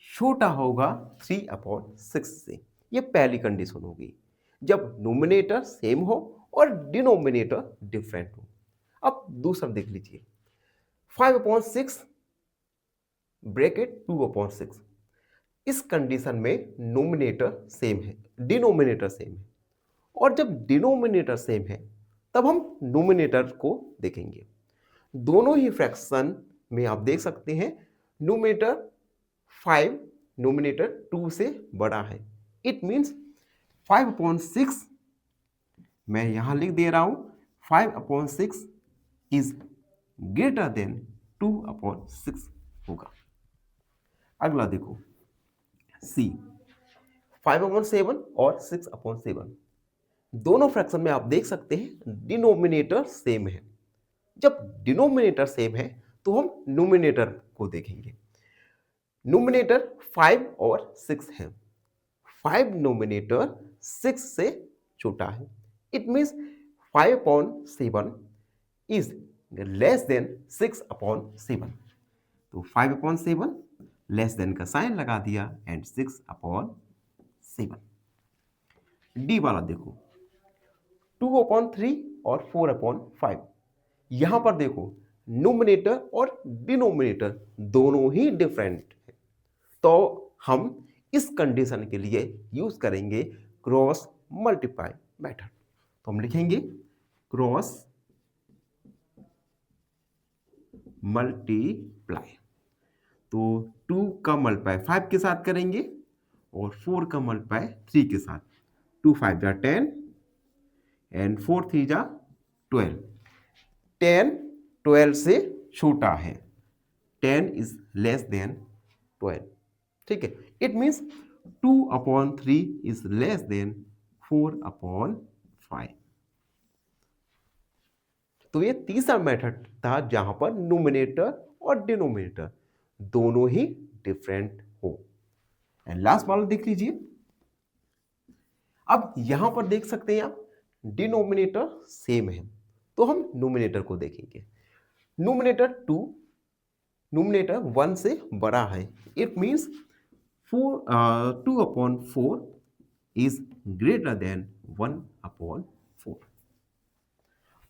छोटा होगा 3/6 से। ये पहली कंडीशन होगी जब नोमिनेटर सेम हो और डिनोमिनेटर डिफरेंट हो। अब दूसरा देख लीजिए 5/6 ब्रैकेट 2/6। इस कंडीशन में नोमिनेटर सेम है, डिनोमिनेटर सेम है और जब डिनोमिनेटर सेम है तब हम नोमिनेटर को देखेंगे। दोनों ही फ्रैक्शन में आप देख सकते हैं नोमिनेटर 5 नोमिनेटर 2 से बड़ा है। इट मींस 5/6 मैं यहां लिख दे रहा हूं 5/6 इज ग्रेटर देन 2/6 होगा। अगला देखो सी 5/7 और 6/7। दोनों फ्रैक्शन में आप देख सकते हैं डिनोमिनेटर सेम है। जब डिनोमिनेटर सेम है तो हम नोमिनेटर को देखेंगे। नोमिनेटर 5 और 6 है। 5 नोमिनेटर 6 से छोटा है। It means 5/7 is less then 6/7। तो 5/7 लेस देन का साइन लगा दिया एंड 6/7। डी वाला देखो 2/3 और 4/5। यहां पर देखो नोमिनेटर और डिनोमिनेटर दोनों ही डिफरेंट है, तो हम इस कंडीशन के लिए यूज करेंगे क्रॉस मल्टीप्लाई मेथड। तो हम लिखेंगे क्रॉस मल्टीप्लाई। तो 2 का मल्टीप्लाई 5 के साथ करेंगे और 4 का मल्टीप्लाई 3 के साथ। 2 5 जा 10 एंड 4 3 जा 12। 10 12 से छोटा है, 10 इज लेस देन 12। ठीक है, it means 2/3 is less then 4/5। तो ये तीसरा मेथड था जहां पर न्यूमरेटर और डिनोमिनेटर दोनों ही डिफरेंट हो। एंड लास्ट वाला देख लीजिए। अब यहां पर देख सकते हैं आप डिनोमिनेटर सेम है, तो हम न्यूमरेटर को देखेंगे। न्यूमरेटर 2 न्यूमरेटर 1 से बड़ा है, it means 2/4 is greater than 1/4।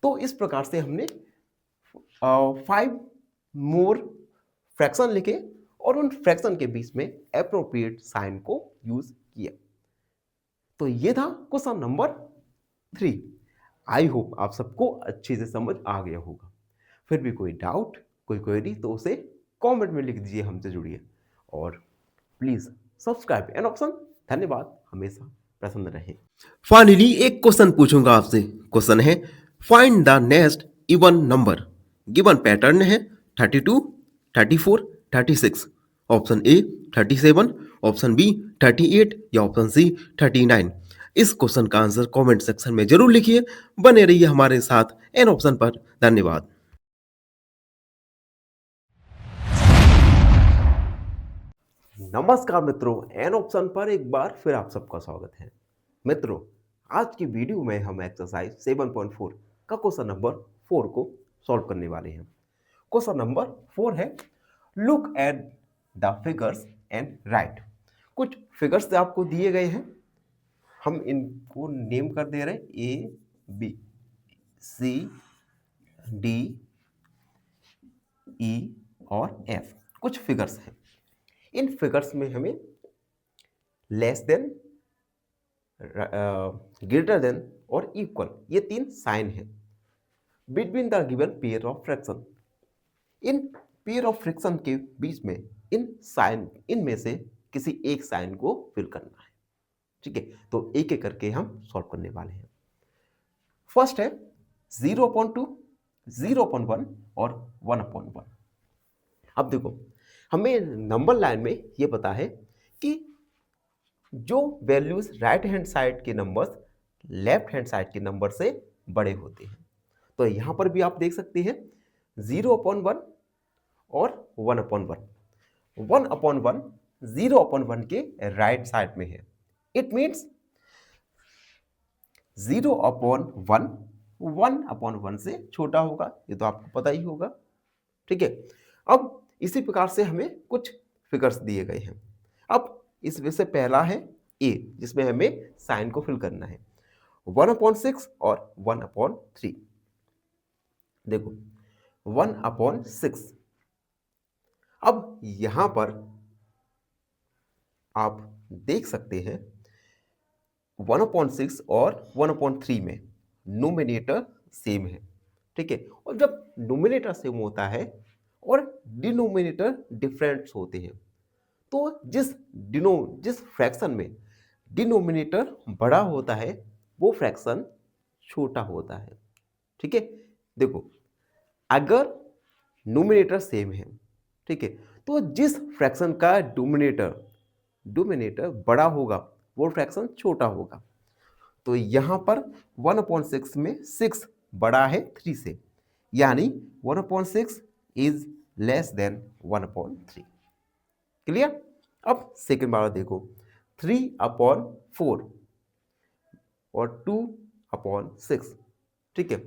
तो इस प्रकार से हमने 5 मोर फ्रैक्शन लिखे और उन फ्रैक्शन के बीच में एप्रोप्रिएट साइन को यूज किया। तो ये था क्वेश्चन नंबर 3। आई होप आप सबको अच्छे से समझ आ गया होगा। फिर भी कोई डाउट, कोई क्वेरी तो उसे कमेंट में लिख दीजिए, हमसे जुड़िए और प्लीज सब्सक्राइब एन ऑप्शन। धन्यवाद, हमेशा प्रसन्न रहें। फाइनली एक क्वेश्चन पूछूंगा आपसे। क्वेश्चन है find the next even number. Given pattern है 32, 34, 36। ऑप्शन ए 37, ऑप्शन बी 38 या ऑप्शन सी 39। इस क्वेश्चन का आंसर कमेंट सेक्शन में जरूर लिखिए। बने रहिए हमारे साथ एन ऑप्शन पर। धन्यवाद। नमस्कार मित्रों, एन ऑप्शन पर एक बार फिर आप सबका स्वागत है। मित्रों, आज की वीडियो में हम एक्सरसाइज 7.4 का क्वेश्चन नंबर 4 को सॉल्व करने वाले हैं। क्वेश्चन नंबर 4 है look at the figures and right. कुछ फिगर्स आपको दिए गए हैं, हम इनको नेम कर दे रहे हैं A B C D E और एफ। कुछ फिगर्स हैं, इन फिगर्स में हमें लेस देन, ग्रेटर देन और इक्वल ये 3 साइन है between the given pair of fraction. In pair of fraction के बीच में इन साइन, इनमें से किसी एक साइन को फिल करना है। ठीक है, तो एक एक करके हम सॉल्व करने वाले हैं। फर्स्ट है 0/2, 0/1 और 1/1। अब देखो, हमें नंबर लाइन में ये पता है कि जो वैल्यूज राइट हैंड साइड के नंबर्स लेफ्ट हैंड साइड के नंबर से बड़े होते हैं। तो यहां पर भी आप देख सकते हैं 0/1 और 1/1। 1/1 0/1 के राइट साइड में है, इट मीन्स 0/1 1/1 से छोटा होगा, ये तो आपको पता ही होगा। ठीक है, अब इसी प्रकार से हमें कुछ फिगर्स दिए गए हैं। अब इसमें से पहला है ए, जिसमें हमें साइन को फिल करना है 1/6 और 1/3। देखो 1/6। अब यहां पर आप देख सकते हैं 1/6 और 1/3 में न्यूमरेटर सेम है। ठीक है, और जब न्यूमरेटर सेम होता है और डिनोमिनेटर डिफरेंट होते हैं, तो जिस फ्रैक्शन में डिनोमिनेटर बड़ा होता है वो फ्रैक्शन छोटा होता है। ठीक है, देखो अगर न्यूमरेटर सेम है, ठीक है, तो जिस फ्रैक्शन का डोमिनेटर बड़ा होगा वो फ्रैक्शन छोटा होगा। तो यहां पर 1/6 में 6 बड़ा है 3 से, यानी 1/6 इज लेस देन 1/3। क्लियर। अब सेकेंड वाला देखो 3/4 और 2/6। ठीक है,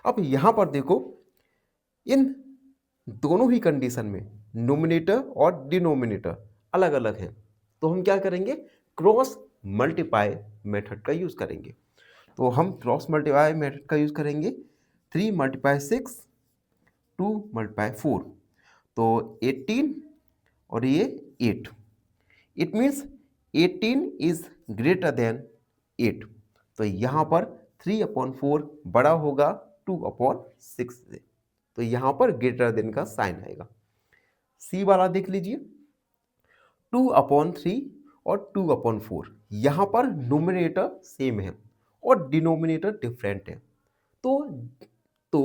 अब यहां पर देखो इन दोनों ही कंडीशन में नोमिनेटर और डिनोमिनेटर अलग अलग हैं, तो हम क्या करेंगे, क्रॉस मल्टीप्लाई मेथड का यूज करेंगे। तो हम क्रॉस मल्टीप्लाई मेथड का यूज करेंगे। 3 × 6 2 × 4, तो 18 और ये 8। It means 18 is greater than 8। तो यहां पर 3/4 बड़ा होगा 2/6 से, तो यहां पर ग्रेटर देन का साइन आएगा। सी वाला देख लीजिए 2/3 और 2/4। यहाँ पर नोमिनेटर सेम है और डिनोमिनेटर डिफरेंट है। तो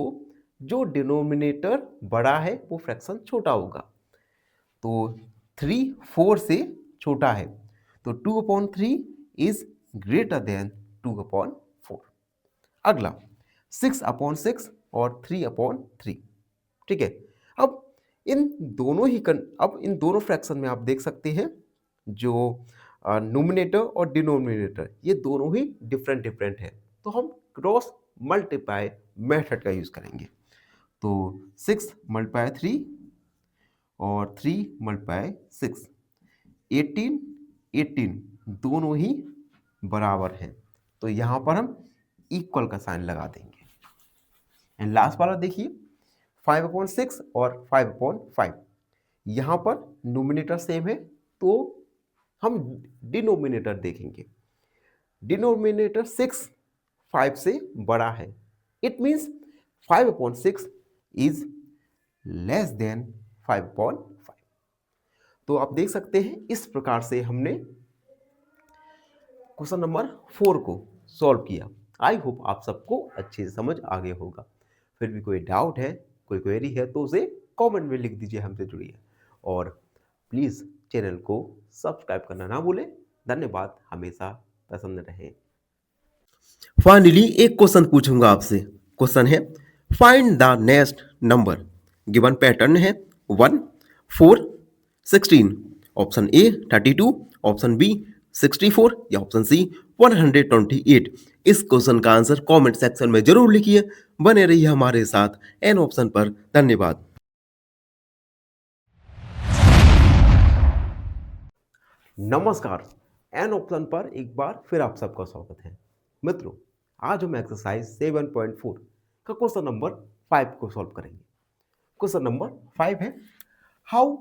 जो डिनोमिनेटर बड़ा है वो फ्रैक्शन छोटा होगा। तो 3 4 से छोटा है, तो 2/3 इज ग्रेटर देन 2/4। अगला 6/6 और 3/3। ठीक है। अब इन दोनों फ्रैक्शन में आप देख सकते हैं जो नोमिनेटर और डिनोमिनेटर ये दोनों ही डिफरेंट है। तो हम क्रॉस मल्टीप्लाई मेथड का यूज करेंगे। तो 6 × 3 और 3 × 6, 18 दोनों ही बराबर हैं। तो यहां पर हम इक्वल का साइन लगा देंगे। एंड लास्ट वाला देखिए 5/6 और 5/5। यहां पर नोमिनेटर सेम है तो हम डिनोमिनेटर देखेंगे। डिनोमिनेटर 6 5 से बड़ा है। It means 5/6 is less then 5/5। तो आप देख सकते हैं इस प्रकार से हमने क्वेश्चन नंबर 4 को सॉल्व किया। आई होप आप सबको अच्छे से समझ आ गया होगा। फिर भी कोई डाउट है, कोई क्वेरी है तो उसे कमेंट में लिख दीजिए, हमसे जुड़िए और प्लीज़ चैनल को सब्सक्राइब करना ना भूलें। धन्यवाद, हमेशा पसंद रहें। फाइनली एक क्वेश्चन पूछूंगा आपसे। क्वेश्चन है find the next number. Given pattern है 1 4 16। ऑप्शन ए 32, ऑप्शन बी 64 या ऑप्शन सी 128। इस क्वेश्चन का आंसर कमेंट सेक्शन में जरूर लिखिए। बने रहिए हमारे साथ एन ऑप्शन पर। धन्यवाद। नमस्कार, एन ऑप्शन पर एक बार फिर आप सबका स्वागत है। मित्रों, आज हम एक्सरसाइज 7.4 का क्वेश्चन नंबर 5 को सॉल्व करेंगे। क्वेश्चन नंबर 5 है how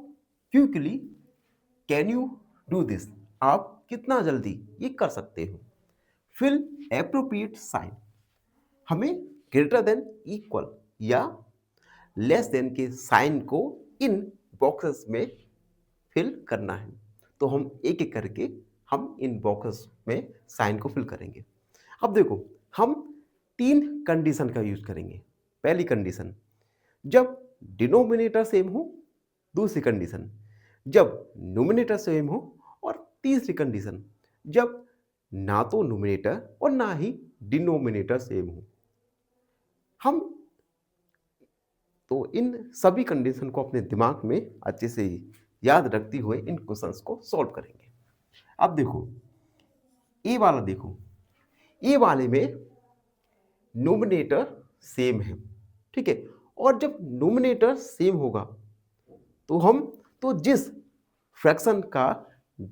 quickly can you do this. आप कितना जल्दी ये कर सकते हो। Fill appropriate sign. हमें ग्रेटर देन, इक्वल या लेस देन के साइन को इन बॉक्सेस में फिल करना है। तो हम एक एक करके हम इन बॉक्सेस में साइन को फिल करेंगे। अब देखो, हम 3 कंडीशन का यूज करेंगे। पहली कंडीशन जब डिनोमिनेटर सेम हो, दूसरी कंडीशन जब नोमिनेटर सेम हो, और तीसरी कंडीशन जब ना तो नोमिनेटर और ना ही डिनोमिनेटर सेम हो। हम तो इन सभी कंडीशन को अपने दिमाग में अच्छे से याद रखते हुए इन क्वेश्चंस को सॉल्व करेंगे। अब देखो, ए वाला देखो, ए वाले में नोमिनेटर सेम है, ठीक है। और जब नोमिनेटर सेम होगा तो जिस फ्रैक्शन का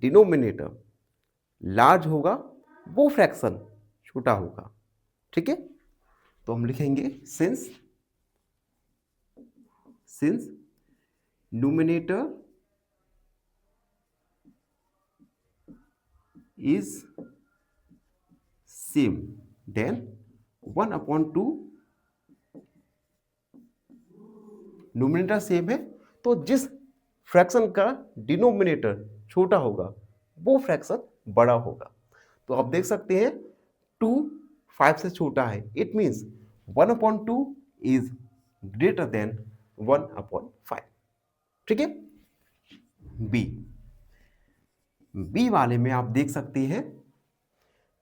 डिनोमिनेटर लार्ज होगा वो फ्रैक्शन छोटा होगा, ठीक है। तो हम लिखेंगे since nominator is same then 1/2। Nominator same है तो जिस फ्रैक्शन का डिनोमिनेटर छोटा होगा वो फ्रैक्शन बड़ा होगा। तो आप देख सकते हैं 2 5 से छोटा है। It means 1/2 is greater than 1/5, ठीक है। बी वाले में आप देख सकते हैं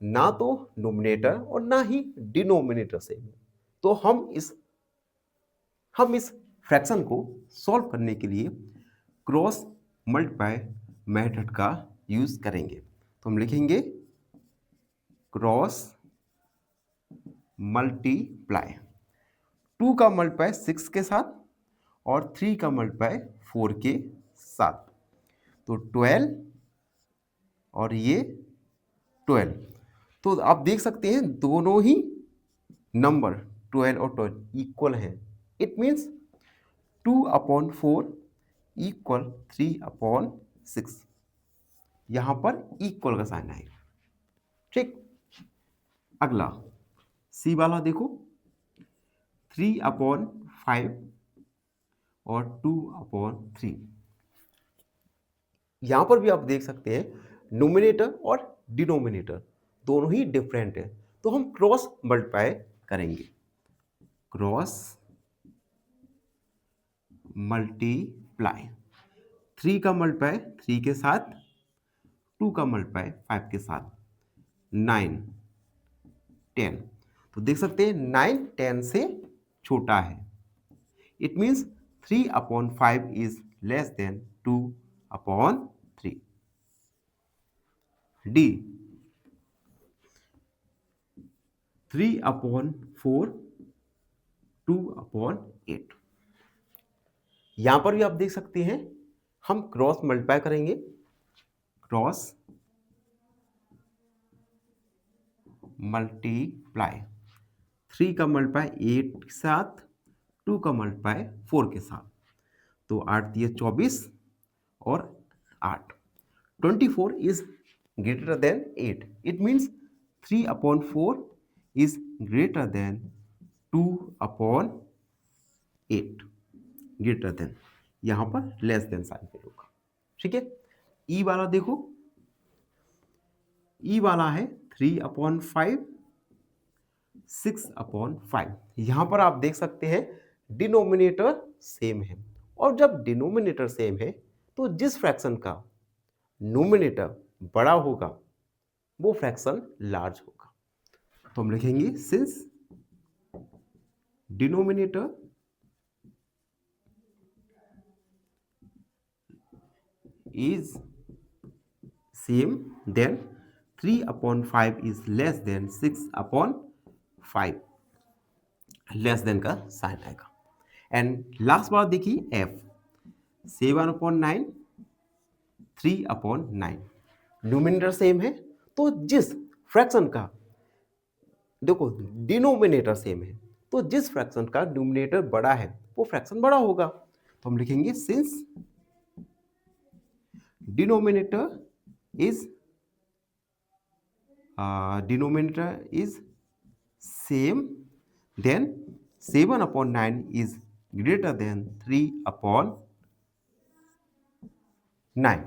ना तो नोमिनेटर और ना ही डिनोमिनेटर सेम है। तो हम इस फ्रैक्शन को सॉल्व करने के लिए क्रॉस मल्टीप्लाई मेथड का यूज करेंगे। तो हम लिखेंगे क्रॉस मल्टीप्लाई। 2 का मल्टीप्लाई 6 के साथ और 3 का मल्टीप्लाई 4 के साथ, तो 12 और ये 12। तो आप देख सकते हैं दोनों ही नंबर 12 और 12 इक्वल हैं। It means 2/4 equal 3/6। यहां पर इक्वल का साइन आएगा, ठीक। अगला सी वाला देखो, 3/5 और 2/3। यहां पर भी आप देख सकते हैं न्यूमिनेटर और डिनोमिनेटर दोनों ही डिफरेंट है, तो हम क्रॉस मल्टीप्लाई करेंगे। क्रॉस मल्टीप्लाई 3 का मल्टीप्लाई 3 के साथ, 2 का मल्टीप्लाई 5 के साथ, 9 10। तो देख सकते हैं 9 10 से छोटा है। It means 3/5 is less then 2/3। D 3/4 2/8। यहां पर भी आप देख सकते हैं हम क्रॉस मल्टीप्लाई करेंगे। क्रॉस मल्टीप्लाई 3 का मल्टीप्लाई 8 के साथ, 2 का मल्टीप्लाई 4 के साथ, तो 8 दिए 24 और 8। 24 is greater than 8। It means 3/4 is greater than 2/8। Greater than, यहां पर लेस देन साइन पे होगा। ठीक है। ई वाला देखो, ई वाला है 3/5 6/5। यहां पर आप देख सकते हैं डिनोमिनेटर सेम है, और जब डिनोमिनेटर सेम है तो जिस फ्रैक्शन का न्यूमिनेटर बड़ा होगा वो फ्रैक्शन लार्ज होगा। तो हम लिखेंगे since denominator is same, then 3/5 is less than 6/5। Less than का साइन आएगा। एंड लास्ट बात देखिए f 7/9 3/9। न्यूमिनेटर सेम है, तो जिस फ्रैक्शन का, देखो डिनोमिनेटर सेम है, तो जिस फ्रैक्शन का न्यूमिनेटर बड़ा है वो फ्रैक्शन बड़ा होगा। तो हम लिखेंगे since denominator is same, then 7/9 is greater than 3/9।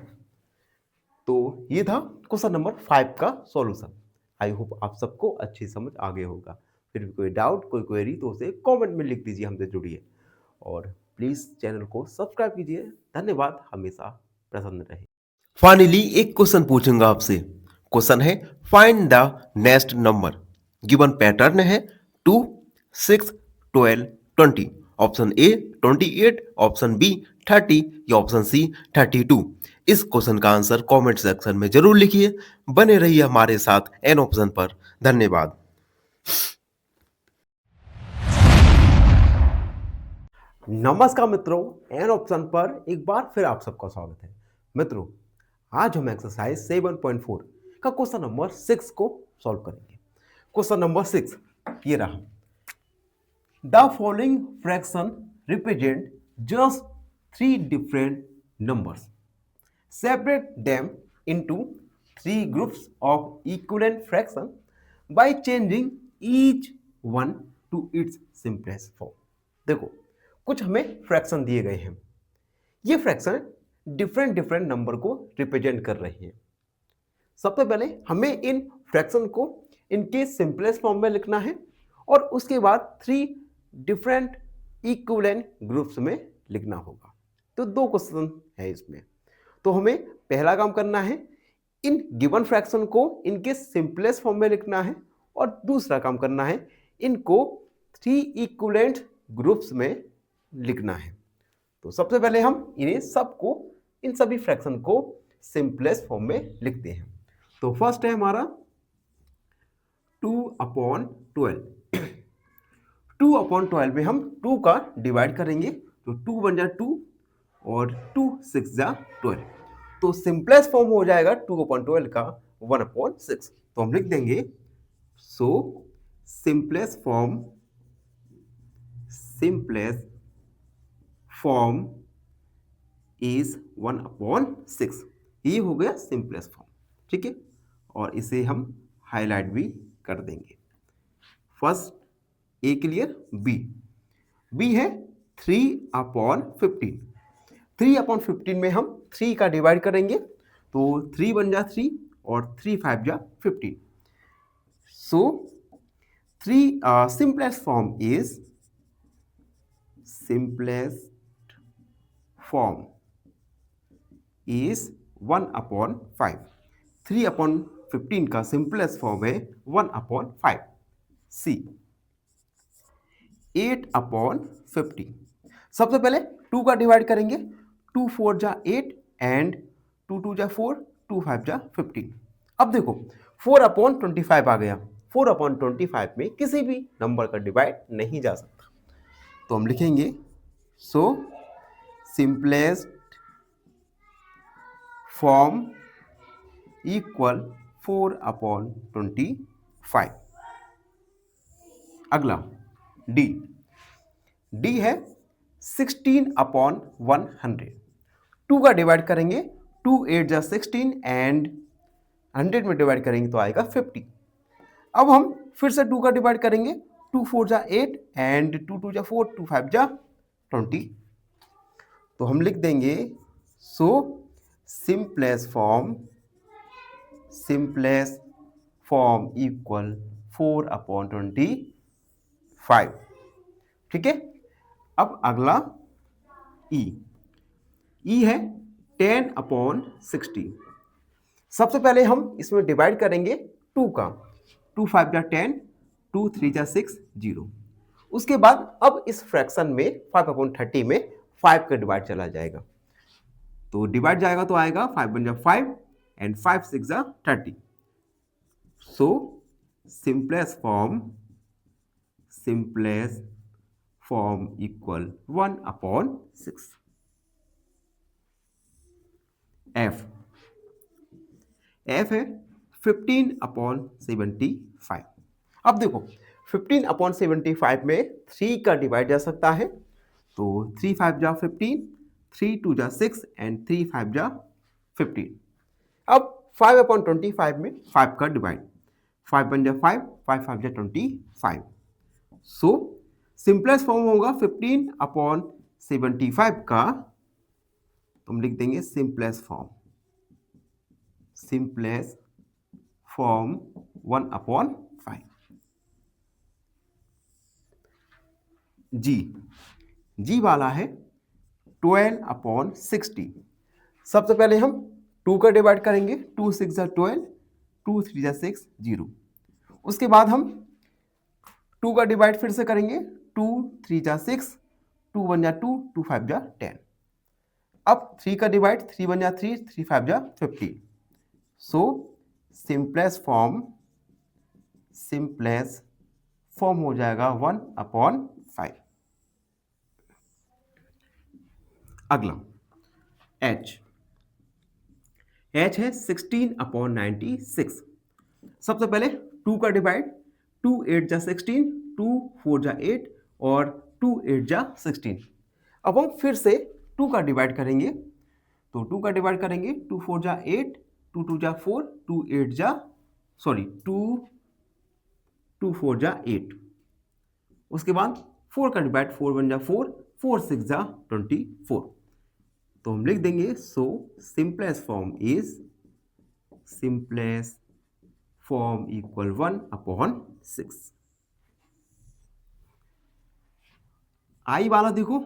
तो ये था क्वेश्चन नंबर 5 का सॉल्यूशन। आई होप आप सबको अच्छी समझ आ गया होगा। फिर भी कोई डाउट, कोई क्वेरी तो उसे कमेंट में लिख दीजिए, हमसे जुड़िए और प्लीज चैनल को सब्सक्राइब कीजिए। धन्यवाद, हमेशा प्रसन्न रहे। फाइनली एक क्वेश्चन पूछूंगा आपसे। क्वेश्चन है find the next number. Given pattern है 2 6 12 20। ऑप्शन ए 28, ऑप्शन बी 30 या ऑप्शन सी 32। इस क्वेश्चन का आंसर कमेंट सेक्शन में जरूर लिखिए। बने रहिए हमारे साथ एन ऑप्शन पर। धन्यवाद। नमस्कार मित्रों, एन ऑप्शन पर एक बार फिर आप सबका स्वागत है। मित्रों, आज हम एक्सरसाइज 7.4 का क्वेश्चन नंबर 6 को सॉल्व करेंगे। क्वेश्चन नंबर 6 ये रहा। The following fraction represent just 3 different numbers. Separate them into 3 groups of equivalent fraction by changing each one two it's simplest form. देखो, कुछ हमें फ्रैक्शन दिए गए हैं। ये फ्रैक्शन डिफरेंट नंबर को रिप्रेजेंट कर रही है। सबसे पहले हमें इन फ्रैक्शन को इनके सिंपलेस्ट फॉर्म में लिखना है और उसके बाद 3 डिफरेंट इक्विवेलेंट ग्रुप्स में लिखना होगा। तो 2 क्वेश्चन है इसमें। तो हमें पहला काम करना है, इन गिवन फ्रैक्शन को इनके सिंपलेस्ट फॉर्म में लिखना है, और दूसरा काम करना है, इनको 3 इक्विवेलेंट ग्रुप्स में लिखना है। तो सबसे पहले हम इन्हें सबको, इन सभी फ्रैक्शन को सिंपलेस्ट फॉर्म में लिखते हैं। तो फर्स्ट है हमारा 2/12। 2/12 में हम 2 का डिवाइड करेंगे, तो 2 बन जाए 2 और 2 6 जा 12। तो सिंपलेस्ट फॉर्म हो जाएगा 2/12 का 1/6। तो हम लिख देंगे सो सिंपलेस्ट फॉर्म इज 1/6। ये हो गया सिंपलेस्ट फॉर्म। ठीक है, और इसे हम हाईलाइट भी कर देंगे। First A clear. बी है 3/15। 3/15 में हम 3 का डिवाइड करेंगे, तो 3 बन जा 3 और 3 5 जा 15. So 3 simplest form is 1/5. 3/15 का सिंपलेस्ट फॉर्म है 1/5. सी 8/50. सबसे पहले 2 का डिवाइड करेंगे. 2 4 जा 8 एंड 2 2 जा 4, 2 5 जा 15. अब देखो 4/25 आ गया. 4/25 में किसी भी नंबर का डिवाइड नहीं जा सकता, तो हम लिखेंगे सो सिंपलेस्ट फॉर्म इक्वल 4/25. अगला डी. डी है 16/100. 2 का डिवाइड करेंगे. 2 8 जा 16 एंड 100 में डिवाइड करेंगे तो आएगा 50. अब हम फिर से 2 का डिवाइड करेंगे. 2 4 जा 8 एंड 2 2 जा 4, 2 5 जा 20. तो हम लिख देंगे सो सिंपलेस्ट फॉर्म इक्वल 4/25. ठीक है. अब अगला ई. ई है 10/60. सबसे पहले हम इसमें डिवाइड करेंगे 2 का. 2 5 जा 10, 2 3 जा 6, 0. उसके बाद अब इस फ्रैक्शन में 5/30 में 5 का डिवाइड चला जाएगा, तो डिवाइड जाएगा तो आएगा 5 बन जा 5 एंड 5 6 जा 30. सो सिंपलेस्ट फॉर्म इक्वल 1/6. एफ है 15/75. अब देखो 15/75 में 3 का डिवाइड जा सकता है, तो 3 5 जा 15, 3 2 जा 6 एंड 3 5 जा 15. अब 5/25 में 5 का डिवाइड. 5 बन जा 5, 5 5 जा 25. सो सिंपलेस्ट फॉर्म होगा 15/75 का, तो हम लिख देंगे सिंपलेस्ट फॉर्म 1/5. जी वाला है 12/60. सबसे पहले हम 2 का डिवाइड करेंगे. 2 6 जा 12, 2 3 जा 6, 0. उसके बाद हम 2 का डिवाइड फिर से करेंगे. 2 3 जा 6, 2 1 जा 2, 2 5 जा 10. अब 3 का डिवाइड. 3 1 जा 3, 3 5 जा 15. सो सिंपलेस्ट फॉर्म हो जाएगा 1/5. अगला एच है 16/96. सबसे पहले 2 का डिवाइड. 2 8 जा 16, 2 4 जा 8 और 2 8 जा 16. अब हम फिर से 2 का डिवाइड करेंगे, तो 2 का डिवाइड करेंगे. 2 4 जा 8, 2 2 जा 4, 2 4 जा 8. उसके बाद 4 का डिवाइड. 4 1 जा 4, 4 6 जा 24. तो हम लिख देंगे सो सिंपलेस्ट फॉर्म इक्वल 1/6. आई वाला देखो.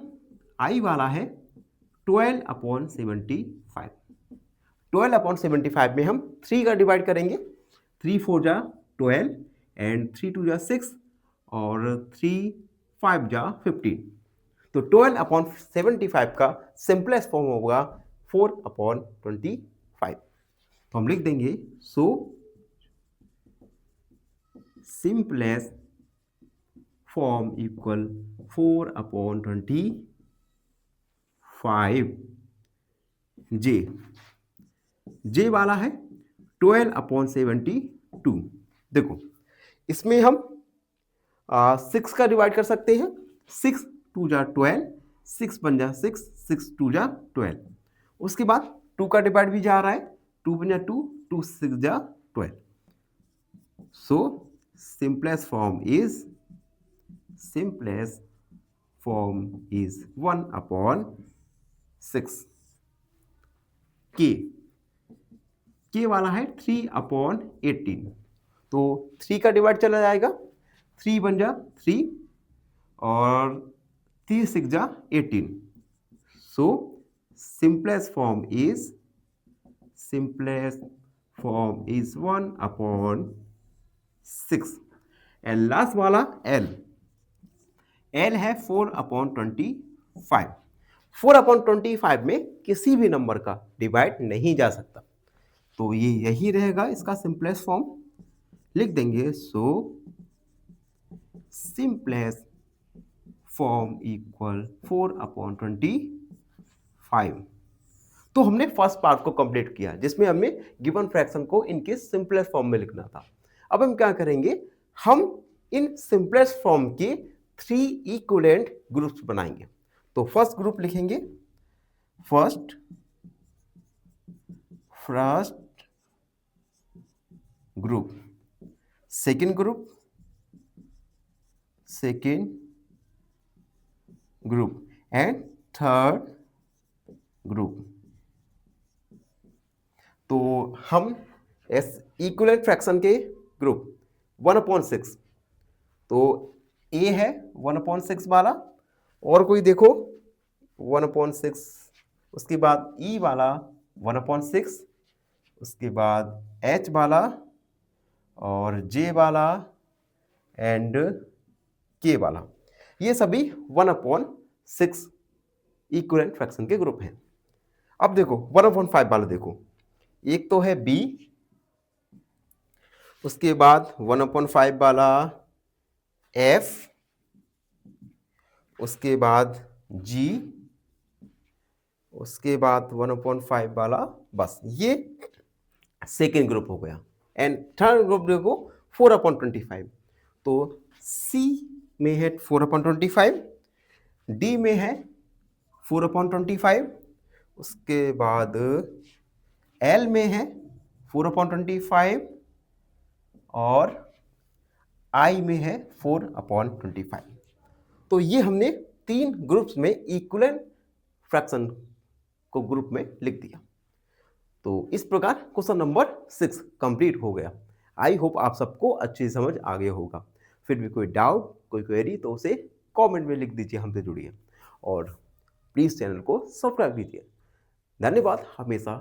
आई वाला है 12/75. 12/75 में हम 3 का डिवाइड करेंगे. 3 4 जा 12 एंड 3 2 जा 6 और 3 5 जा 15. तो 12/75 का सिंपलेस्ट फॉर्म होगा 4/25. तो हम लिख देंगे सो सिंपलेस्ट फॉर्म इक्वल 4/25. जे वाला है 12/72. देखो इसमें हम 6 का डिवाइड कर सकते हैं. 6 2 जा 12, 6 बन जा 6, 6 2 जा 12. उसके बाद 2 का डिवाइड भी जा रहा है. 2 बन जा 2, 2 6 जा 12. सो सिंपलेस्ट फॉर्म इज 1/6. के वाला है 3/18, तो 3 का डिवाइड चला जाएगा, 3 बन जा 3 और 3 6 जा 18, सो simplest form is 1/6 and last वाला L है 4/25। 4/25 में किसी भी नंबर का डिवाइड नहीं जा सकता, तो ये यही रहेगा इसका सिंपलेस्ट फॉर्म, लिख देंगे। सो सिंपलेस्ट फॉर्म इक्वल 4/25। तो हमने फर्स्ट पार्ट को कंप्लीट किया जिसमें हमें गिवन फ्रैक्शन को इनके सिंपलेस्ट फॉर्म में लिखना था। अब हम क्या करेंगे, हम इन सिंपलेस्ट फॉर्म के 3 इक्विवेलेंट ग्रुप्स बनाएंगे। तो फर्स्ट ग्रुप लिखेंगे, first group, second group and third group. तो हम इक्विवेलेंट फ्रैक्शन के ग्रुप 1/6, तो ए है 1/6 वाला, और कोई देखो 1/6, उसके बाद ई वाला 1/6, उसके बाद एच वाला और जे वाला एंड के वाला, ये सभी 1/6 इक्विवेलेंट फ्रैक्शन के ग्रुप हैं। अब देखो 1/5 वाला देखो, एक तो है बी, उसके बाद 1/5 वाला एफ, उसके बाद जी, उसके बाद 1/5 वाला, बस ये सेकेंड ग्रुप हो गया। एंड थर्ड ग्रुप देखो 4/25, तो सी में है 4/25, डी में है 4/25, उसके बाद एल में है 4/25 और आई में है 4/25। तो ये हमने 3 ग्रुप्स में इक्विवेलेंट फ्रैक्शन को ग्रुप में लिख दिया। तो इस प्रकार क्वेश्चन नंबर 6 कंप्लीट हो गया। आई होप आप सबको अच्छी समझ आ गया होगा। फिर भी कोई डाउट, कोई क्वेरी तो उसे कमेंट में लिख दीजिए, हमसे जुड़िए और प्लीज चैनल को सब्सक्राइब कीजिए। धन्यवाद, हमेशा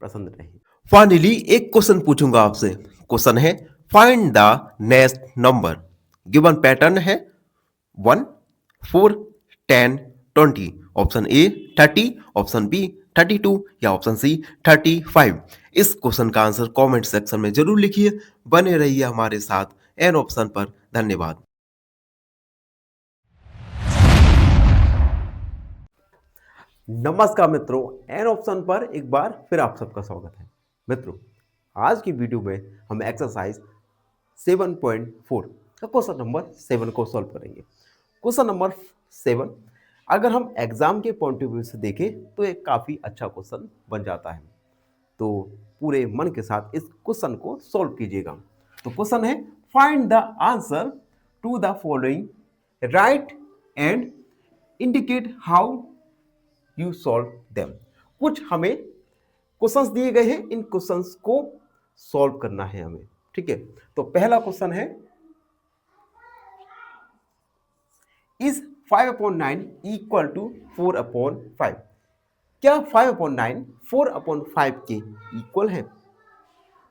प्रसन्न रहिए। फाइनली एक क्वेश्चन पूछूंगा आपसे। क्वेश्चन है find the next number. Given pattern है 1 4 10 20। ऑप्शन ए 30, ऑप्शन बी 32 या ऑप्शन सी 35। इस क्वेश्चन का आंसर कमेंट सेक्शन में जरूर लिखिए। बने रहिए हमारे साथ एन ऑप्शन पर। धन्यवाद। नमस्कार मित्रों, एन ऑप्शन पर एक बार फिर आप सबका स्वागत है। मित्रों, आज की वीडियो में हम एक्सरसाइज 7.4 का क्वेश्चन नंबर 7 को सॉल्व करेंगे। क्वेश्चन नंबर 7 अगर हम एग्जाम के पॉइंट ऑफ व्यू से देखें तो एक काफ़ी अच्छा क्वेश्चन बन जाता है। तो पूरे मन के साथ इस क्वेश्चन को सॉल्व कीजिएगा। तो क्वेश्चन है find the answer to the following, write and indicate how you solve them. कुछ हमें क्वेश्चंस दिए गए हैं, इन क्वेश्चंस को सॉल्व करना है हमें, ठीक है। तो पहला क्वेश्चन है इज 5/9 इक्वल टू 4/5। क्या 5/9 4/5 के इक्वल है?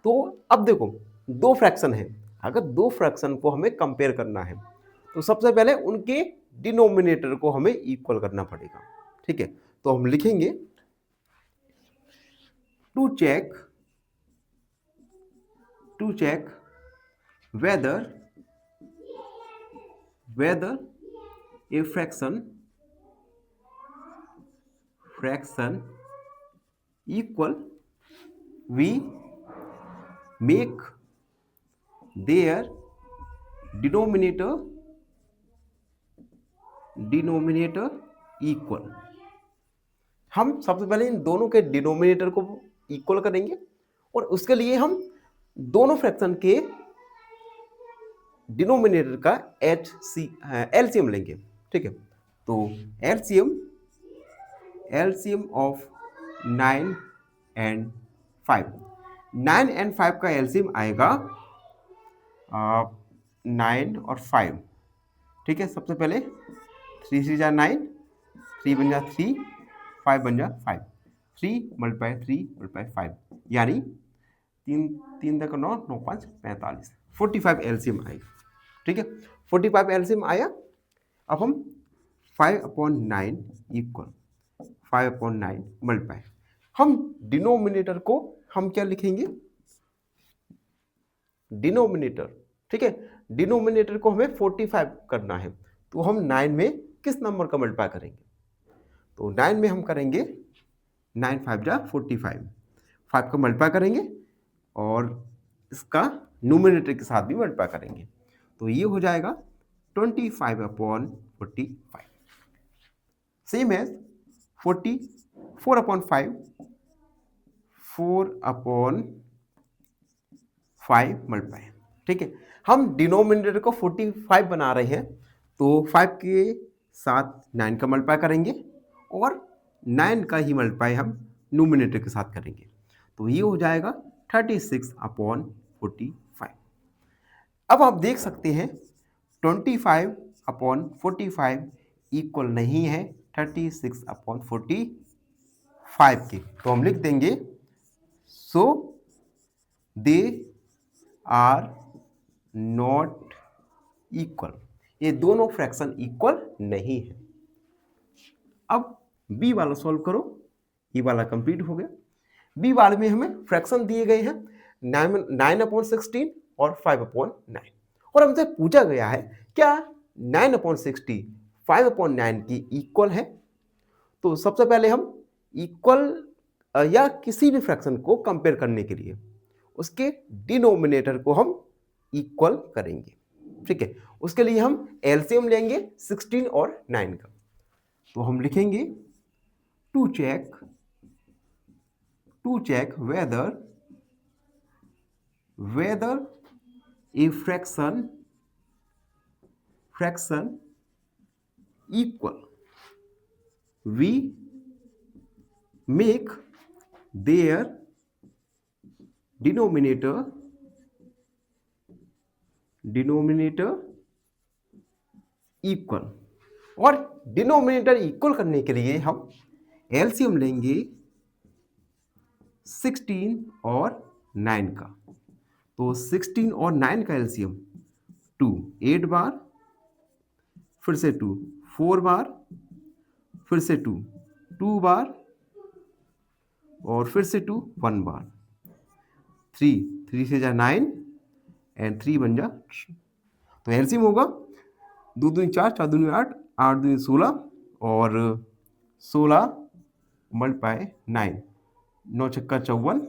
तो अब देखो दो फ्रैक्शन है, अगर दो फ्रैक्शन को हमें कंपेयर करना है तो सबसे पहले उनके डिनोमिनेटर को हमें इक्वल करना पड़ेगा, ठीक है। तो हम लिखेंगे to check whether a fraction equal, we make their denominator equal। हम सबसे पहले इन दोनों के डिनोमिनेटर को इक्वल करेंगे और उसके लिए हम दोनों फ्रैक्शन के डिनोमिनेटर का एलसीएम लेंगे, ठीक है। तो एलसीएम ऑफ 9 and 5, 9 एंड 5 का एलसीएम आएगा 9 और 5। ठीक है, सबसे पहले 3 3 जा 9, 3 बन जा 3, 5 बन जा 5, 3 मल्टीप्लाई 3 मल्टीप्लाई 5, यानी 3 3 तक 9, 9 5 45, 45 एलसीएम आई। ठीक है, 45 एलसीएम आया। अब हम 5/9 इक्वल 5/9 मल्टीप्लाई, हम डिनोमिनेटर को हम क्या लिखेंगे, डिनोमिनेटर। ठीक है, डिनोमिनेटर को हमें 45 करना है, तो हम 9 में किस नंबर का मल्टीप्लाई करेंगे, तो 9 में हम करेंगे 9 5 जा 45, 5 का मल्टीप्लाई करेंगे और इसका न्यूमिनेटर के साथ भी मल्टीप्लाई करेंगे, तो ये हो जाएगा 25/45, सेम एज 44/5, 4/5 मल्टीप्लाई। ठीक है, हम डिनोमिनेटर को 45 बना रहे हैं, तो 5 के साथ 9 का मल्टीप्लाई करेंगे और 9 का ही मल्टीप्लाई हम न्यूमिनेटर के साथ करेंगे, तो ये हो जाएगा 36/45। अब आप देख सकते हैं 25/45 इक्वल नहीं है 36/45 के, तो हम लिख देंगे सो दे आर नॉट इक्वल, ये दोनों फ्रैक्शन इक्वल नहीं है। अब बी वाला सॉल्व करो, ये वाला कंप्लीट हो गया। बी वाले में हमें फ्रैक्शन दिए गए हैं 9/16 और 5/9, और हमसे पूछा गया है क्या 9/60 5/9 की इक्वल है। तो सबसे पहले हम इक्वल या किसी भी फ्रैक्शन को कंपेयर करने के लिए उसके डिनोमिनेटर को हम इक्वल करेंगे। ठीक है, उसके लिए हम एलसीएम लेंगे 16 और 9 का, तो हम लिखेंगे to check whether a fraction equal, we make their denominator equal, और डिनोमिनेटर इक्वल करने के लिए हम एलसीएम लेंगे 16 और 9 का, तो 16 और 9 का एलसीएम 2 8 बार, फिर से 2 4 बार, फिर से 2 2 बार, और फिर से 2 1 बार, 3 3 से जा 9 एंड 3 बन जा, तो एलसीएम होगा 2 दूनी 4 4 दूनी 8 8 दूनी 16 और 16 मल्टीप्लाई 9 9 छक्का 54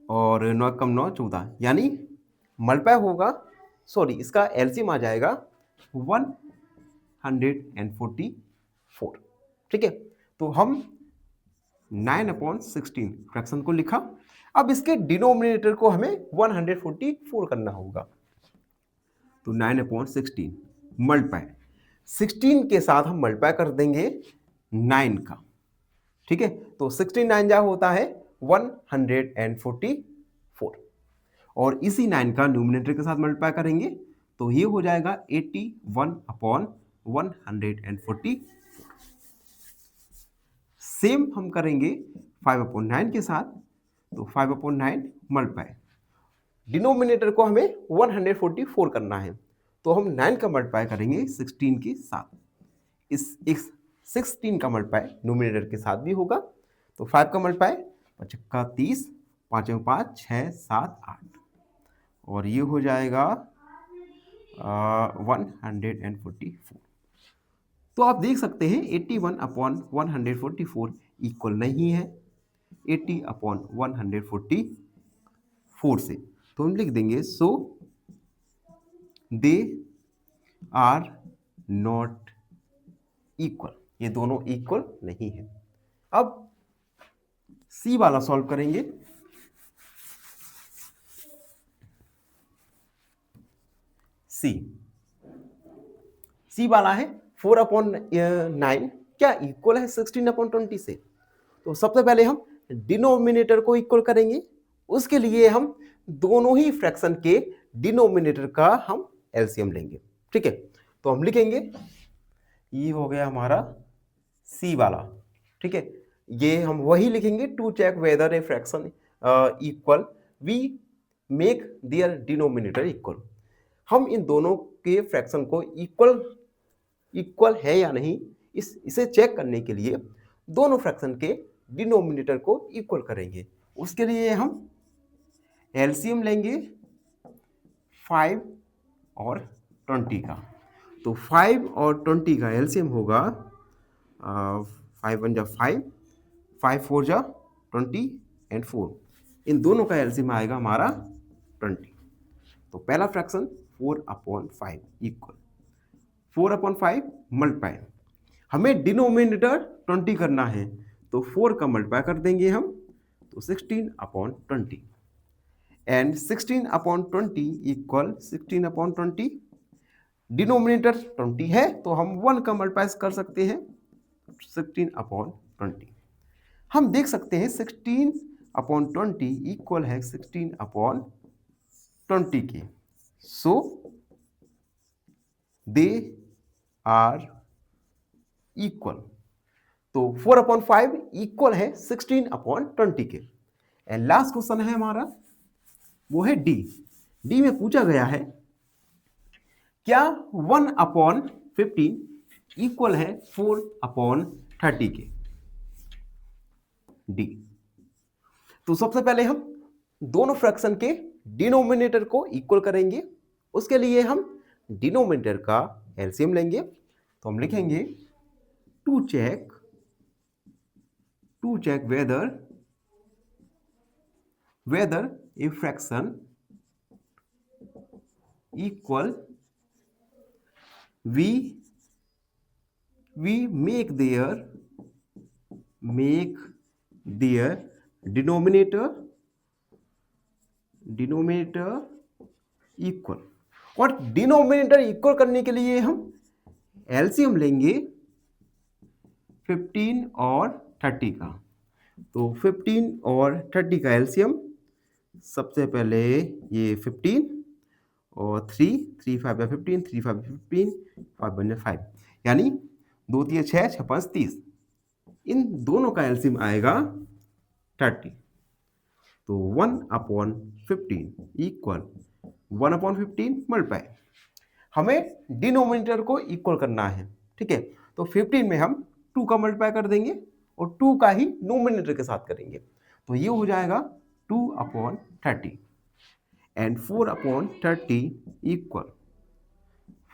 और 9 कम 9 14, यानी मल्टीप्लाई होगा, सॉरी इसका एलसीएम आ जाएगा 144। ठीक है, तो हम 9/16 फ्रैक्शन को लिखा। अब इसके डिनोमिनेटर को हमें 144 करना होगा, तो 9/16 मल्टीप्लाई 16 के साथ हम मल्टीप्लाई कर देंगे 9 का। ठीक है, तो 16 9 जा होता है 144, और इसी 9 का न्यूमिनेटर के साथ मल्टीप्लाई करेंगे, तो ये हो जाएगा 81/144। सेम हम करेंगे 5/9 के साथ, तो 5/9 मल्टीप्लाई, डिनोमिनेटर को हमें 144 करना है, तो हम 9 का मल्टीप्लाई करेंगे 16 के साथ, इस 16 का मल्टीप्लाई न्यूमिनेटर के साथ भी होगा, तो 5 का मल्टीप्लाई 5 का 30, 5 में 5 6 7 8, और ये हो जाएगा 144। तो आप देख सकते हैं 81/144 इक्वल नहीं है 80/144 से, तो हम लिख देंगे सो दे आर नॉट इक्वल, ये दोनों इक्वल नहीं है। अब सी वाला सॉल्व करेंगे। सी वाला है 4/9 क्या इक्वल है 16/20 से, तो सबसे पहले हम डिनोमिनेटर को इक्वल करेंगे उसके लिए हम दोनों ही फ्रैक्शन के डिनोमिनेटर का हम एलसीएम लेंगे। ठीक है, तो हम लिखेंगे, ये हो गया हमारा सी वाला। ठीक है, ये हम वही लिखेंगे, to check whether a fraction equal, we make their denominator equal. हम इन दोनों के फ्रैक्शन को इक्वल है या नहीं, इसे चेक करने के लिए दोनों फ्रैक्शन के डिनोमिनेटर को इक्वल करेंगे। उसके लिए हम एलसीएम लेंगे 5 और 20 का। तो 5 और 20 का एलसीएम होगा 5 1 जा 5, 5 4 जा 20 एंड 4। इन दोनों का एलसीएम आएगा हमारा 20। तो पहला फ्रैक्शन 4/5 इक्वल 4/5 मल्टीप्लाई, हमें डिनोमिनेटर 20 करना है तो 4 का मल्टीप्लाई कर देंगे हम, तो 16/20 एंड 16/20 इक्वल 16/20। डिनोमिनेटर 20 है तो हम 1 का मल्टीप्लाई कर सकते हैं, 16/20। हम देख सकते हैं 16/20 इक्वल है 16/20 के। सो दे आर इक्वल। तो 4/5 इक्वल है 16/20 के। एंड लास्ट क्वेश्चन है हमारा, वो है डी। डी में पूछा गया है, क्या 1/15 इक्वल है 4/30 के। डी। तो सबसे पहले हम दोनों फ्रैक्शन के डिनोमिनेटर को इक्वल करेंगे। उसके लिए हम डिनोमिनेटर का एलसीएम लेंगे। तो हम लिखेंगे to check whether a fraction equal, we make their denominator equal. और डिनोमिनेटर इक्वल करने के लिए हम एलसीएम लेंगे 15 और 30 का। तो 15 और 30 का एलसीएम, सबसे पहले ये 15 और 3 5 या 15, 3 5 15, 5 बन जाए 5, यानी 2 3 6 6 5 30। इन दोनों का एलसीएम आएगा 30। तो 1/15 इक्वल 1/15 मल्टीप्लाई, हमें डिनोमिनेटर को इक्वल करना है। ठीक है, तो 15 में हम 2 का मल्टीप्लाई कर देंगे और 2 का ही नोमिनेटर के साथ करेंगे। तो ये हो जाएगा 2/30 एंड 4/30 इक्वल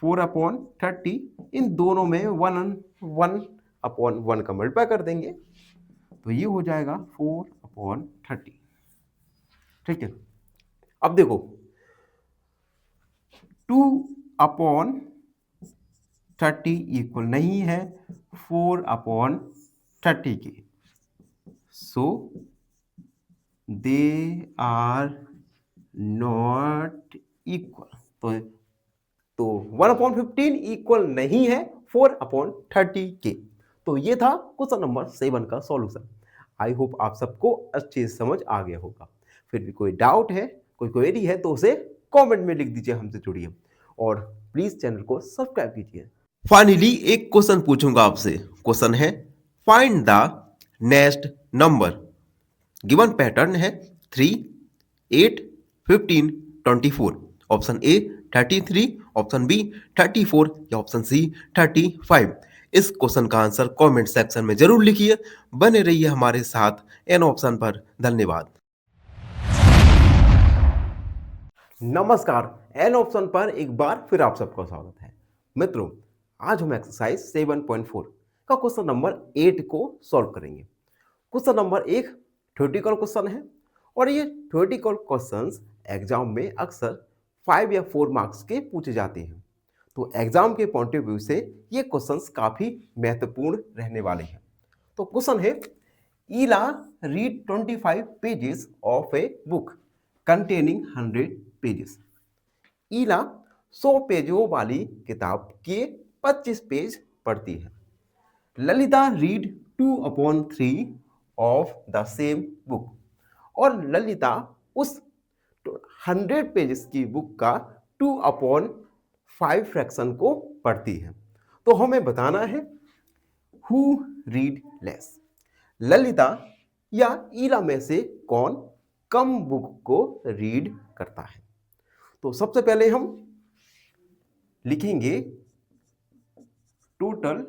4/30। इन दोनों में 1/1 का मल्टीप्लाई कर देंगे, तो ये हो जाएगा 4/30। ठीक है, अब देखो 2/30 इक्वल नहीं है 4/30 के। सो दे आर नॉट इक्वल। तो 1/15 इक्वल नहीं है 4/30 के। तो ये था क्वेश्चन नंबर 7 का सॉल्यूशन। आई होप आप सबको अच्छे से समझ आ गया होगा। फिर भी कोई डाउट है, कोई क्वेरी है तो उसे कमेंट में लिख दीजिए, हमसे जुड़िए और प्लीज चैनल को सब्सक्राइब कीजिए। फाइनली एक क्वेश्चन पूछूंगा आपसे। क्वेश्चन है, find the next number. Given pattern है 3 8 15 24। ऑप्शन ए 33, ऑप्शन बी 34 या ऑप्शन सी 35। इस क्वेश्चन का आंसर कमेंट सेक्शन में जरूर लिखिए। बने रहिए हमारे साथ एन ऑप्शन पर। धन्यवाद। नमस्कार, एन ऑप्शन पर एक बार फिर आप सबका स्वागत है। मित्रों, आज हम एक्सरसाइज 7.4 का क्वेश्चन नंबर 8 को सॉल्व करेंगे। क्वेश्चन नंबर 1 थ्योरेटिकल क्वेश्चन है और ये थ्योरेटिकल क्वेश्चंस एग्जाम में अक्सर 5 या 4 मार्क्स के पूछे जाते हैं। तो एग्जाम के पॉइंट ऑफ व्यू से ये क्वेश्चंस काफी महत्वपूर्ण रहने वाले हैं। तो क्वेश्चन है, Ila read 25 pages of a book containing 100 pages. Ila 100 पेजों वाली किताब के 25 पेज पढ़ती है। Lalita read 2/3 of the same book. और ललिता उस 100 पेजेस की बुक का 2/5 फ्रैक्शन को पढ़ती है। तो हमें बताना है हु रीड लेस, ललिता या ईला में से कौन कम बुक को रीड करता है। तो सबसे पहले हम लिखेंगे टोटल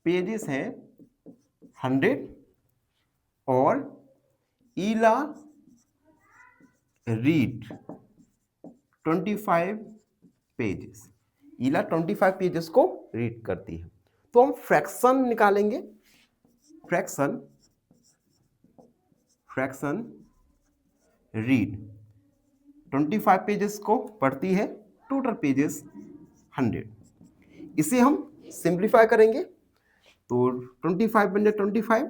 पेजेस हैं 100 और ईला रीड 25 पेजेस। ईला 25 पेजेस को रीड करती है। तो हम फ्रैक्शन निकालेंगे। फ्रैक्शन रीड 25 पेजेस को पढ़ती है, टोटल पेजेस 100। इसे हम सिंप्लीफाई करेंगे तो 25 बन जाए 25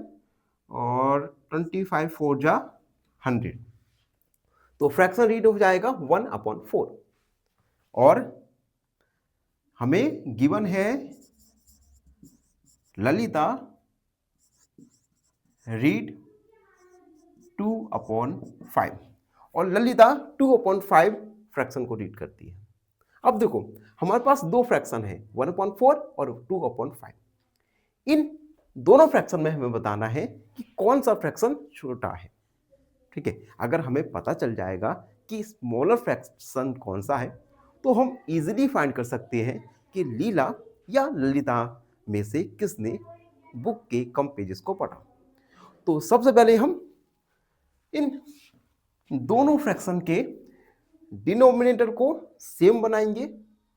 और 25 4 जा 100। तो फ्रैक्शन रीड हो जाएगा 1/4 और हमें गिवन है ललिता रीड 2/5 और ललिता 2/5 फ्रैक्शन को रीड करती है। अब देखो हमारे पास दो फ्रैक्शन है 1/4 और 2/5। इन दोनों फ्रैक्शन में हमें बताना है कि कौन सा फ्रैक्शन छोटा है। ठीक है, अगर हमें पता चल जाएगा कि स्मॉलर फ्रैक्शन कौन सा है तो हम इजीली फाइंड कर सकते हैं कि लीला या ललिता में से किसने बुक के कम पेजेस को पढ़ा। तो सबसे पहले हम इन दोनों फ्रैक्शन के डिनोमिनेटर को सेम बनाएंगे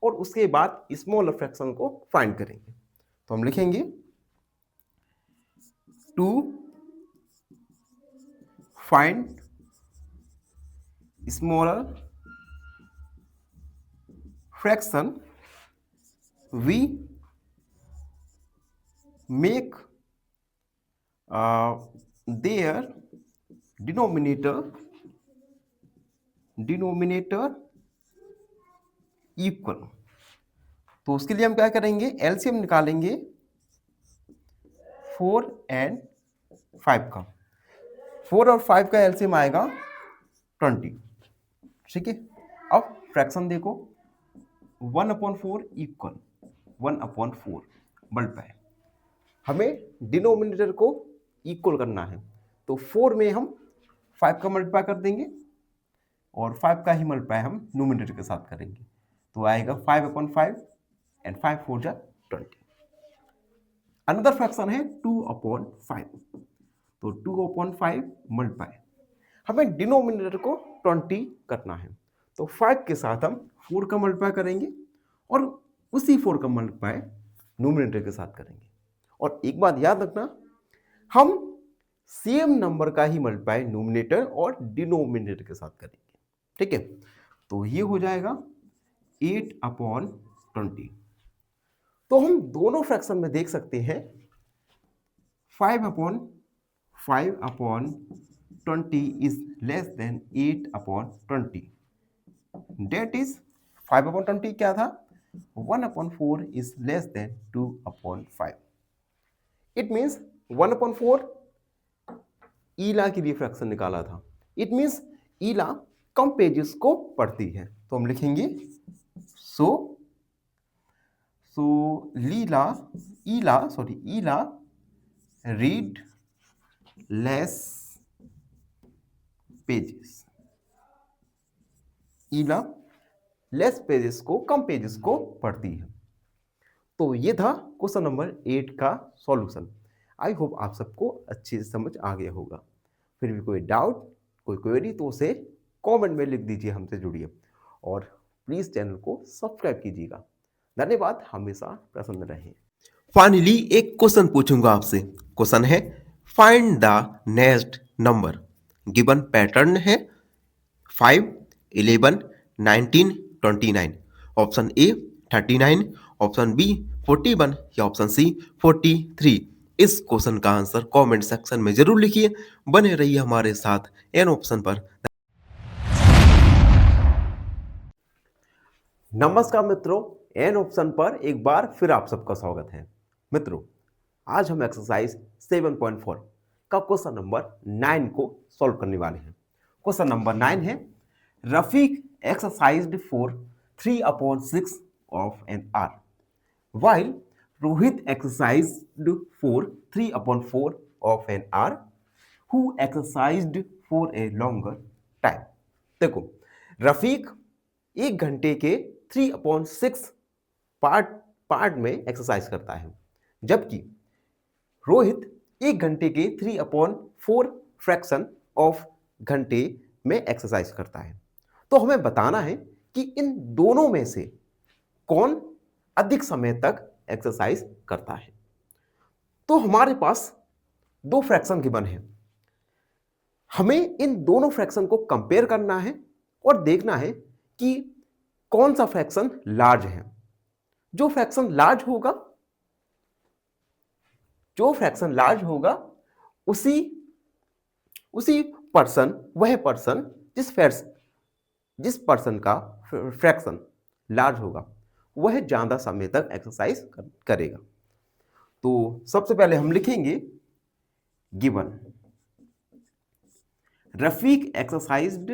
और उसके बाद स्मॉलर फ्रैक्शन को फाइंड करेंगे। तो हम लिखेंगे 2 find smaller fraction we make their denominator equal. तो उसके लिए हम क्या करेंगे, एलसीएम निकालेंगे 4 और 5 का। 4 और 5 का एलसीएम आएगा 20। ठीक है, अब फ्रैक्शन देखो 1/4 इक्वल 1/4 मल्टीप्लाई। हमें डिनोमिनेटर को इक्वल करना है तो 4 में हम 5 का मल्टीप्लाई कर देंगे और 5 का ही मल्टीप्लाई हम न्यूमिनेटर के साथ करेंगे। तो आएगा 5/5 एंड 5 4 जा 20। अनदर फ्रैक्शन है 2/5। तो 2/5 मल्टीप्लाई, हमें डिनोमिनेटर को 20 करना है तो 5 के साथ हम 4 का मल्टीप्लाई करेंगे और उसी 4 का मल्टीप्लाई न्यूमिनेटर के साथ करेंगे। और एक बात याद रखना, हम सेम नंबर का ही मल्टीप्लाई न्यूमिनेटर और डिनोमिनेटर के साथ करेंगे। ठीक है, तो ये हो जाएगा 8/20। तो हम दोनों फ्रैक्शन में देख सकते हैं 5/20 is less than 8/20। That is 5/20 क्या था, 1/4 is less than 2/5। It means 1/4 Ila के लिए फ्रैक्शन निकाला था। इट मीन्स ईला कम पेजेस को पढ़ती है। तो हम लिखेंगे Ila read less pages. Ila less pages को, कम पेजेस को पढ़ती है। तो ये था क्वेश्चन नंबर 8 का सॉल्यूशन। आई होप आप सबको अच्छी समझ आ गया होगा। फिर भी कोई डाउट, कोई क्वेरी तो उसे कमेंट में लिख दीजिए, हमसे जुड़िए और प्लीज चैनल को सब्सक्राइब कीजिएगा। धन्यवाद, हमेशा प्रसन्न रहें। फाइनली एक क्वेश्चन पूछूंगा आपसे। क्वेश्चन है find the next number. Given pattern है 5, 11, 19, 29। ऑप्शन ए 39, ऑप्शन बी 41 या ऑप्शन सी 43। इस क्वेश्चन का आंसर कमेंट सेक्शन में जरूर लिखिए। बने रहिए हमारे साथ एन ऑप्शन पर। नमस्कार मित्रों, एन ऑप्शन पर एक बार फिर आप सबका स्वागत है। मित्रों, आज हम एक्सरसाइज 7.4 का क्वेश्चन नंबर 9 को सॉल्व करने वाले हैं। क्वेश्चन नंबर 9 है, Rafiq exercised for 3/6 of an hour, while Rohit exercised for 3/4 of an hour, who exercised for a longer time. देखो, रफीक 1 घंटे के 3/6 पार्ट में एक्सरसाइज करता है, जबकि रोहित 1 घंटे के 3/4 फ्रैक्शन ऑफ घंटे में एक्सरसाइज करता है। तो हमें बताना है कि इन दोनों में से कौन अधिक समय तक एक्सरसाइज करता है। तो हमारे पास दो फ्रैक्शन गिवन है, हमें इन दोनों फ्रैक्शन को कंपेयर करना है और देखना है कि कौन सा फ्रैक्शन लार्ज है। जो फ्रैक्शन लार्ज होगा उसी पर्सन, वह पर्सन जिस पर्सन का फ्रैक्शन लार्ज होगा वह ज्यादा समय तक एक्सरसाइज करेगा। तो सबसे पहले हम लिखेंगे गिवन, रफीक एक्सरसाइज्ड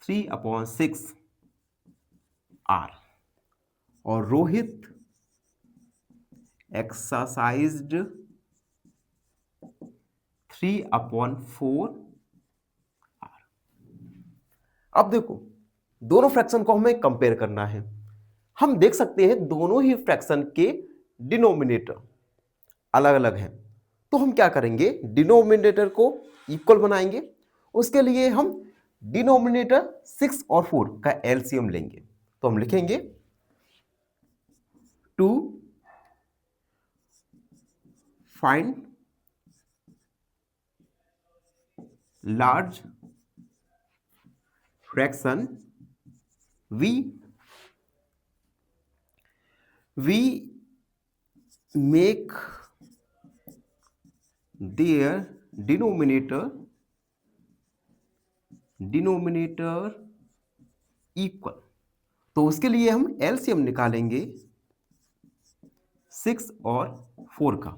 3/6 आर और रोहित एक्सरसाइज्ड 3/4 आर। अब देखो, दोनों फ्रैक्शन को हमें कंपेयर करना है। हम देख सकते हैं दोनों ही फ्रैक्शन के डिनोमिनेटर अलग अलग हैं। तो हम क्या करेंगे, डिनोमिनेटर को इक्वल बनाएंगे। उसके लिए हम डिनोमिनेटर 6 और 4 का एलसीएम लेंगे। तो हम लिखेंगे 2 find large fraction, we make their denominator equal. तो उसके लिए हम एलसीएम निकालेंगे 6 और 4 का।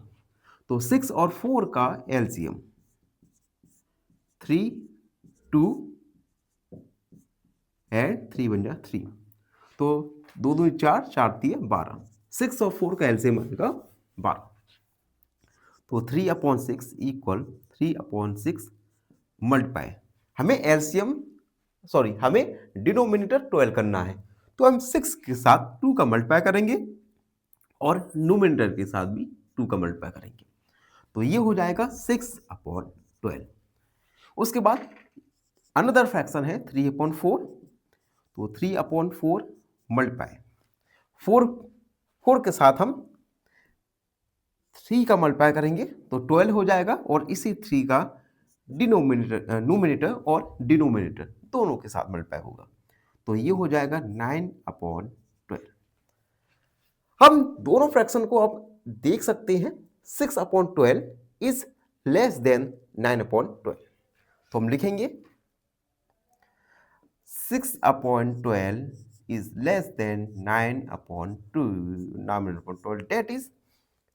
तो 6 और 4 का एलसीएम 3, 2 एंड 3 बन जाए 3। तो 2 2 4, 4 3 12। 6 और 4 का एलसीएम आएगा 12। तो 3/6 इक्वल 3/6 मल्टीप्लाई, हमें डिनोमिनेटर 12 करना है। तो हम 6 के साथ 2 का मल्टीप्लाई करेंगे और न्यूमिनेटर के साथ भी 2 का मल्टीप्लाई करेंगे। तो ये हो जाएगा 6/12। उसके बाद अनदर फ्रैक्शन है 3/4। तो 3/4 मल्टीप्लाई 4 के साथ हम 3 का मल्टीप्लाई करेंगे तो 12 हो जाएगा और इसी 3 का न्यूमिनेटर और डिनोमिनेटर दोनों के साथ मल्टीप्लाई होगा। तो ये हो जाएगा 9/12। हम दोनों फ्रैक्शन को अब देख सकते हैं, 6/12 इज लेस देन 9/12। तो हम लिखेंगे 6/12 is less than 9/12, that is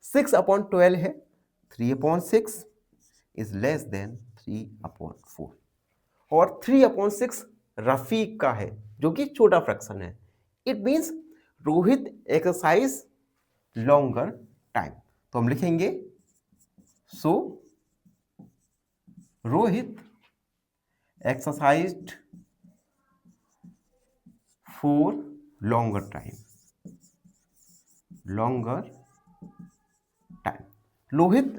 6/12 है, 3/6 is less than 3/4 और 3/6 रफीक का है जो कि छोटा फ्रैक्शन है। It means Rohit exercise longer time. तो हम लिखेंगे so Rohit exercised for longer time. Rohit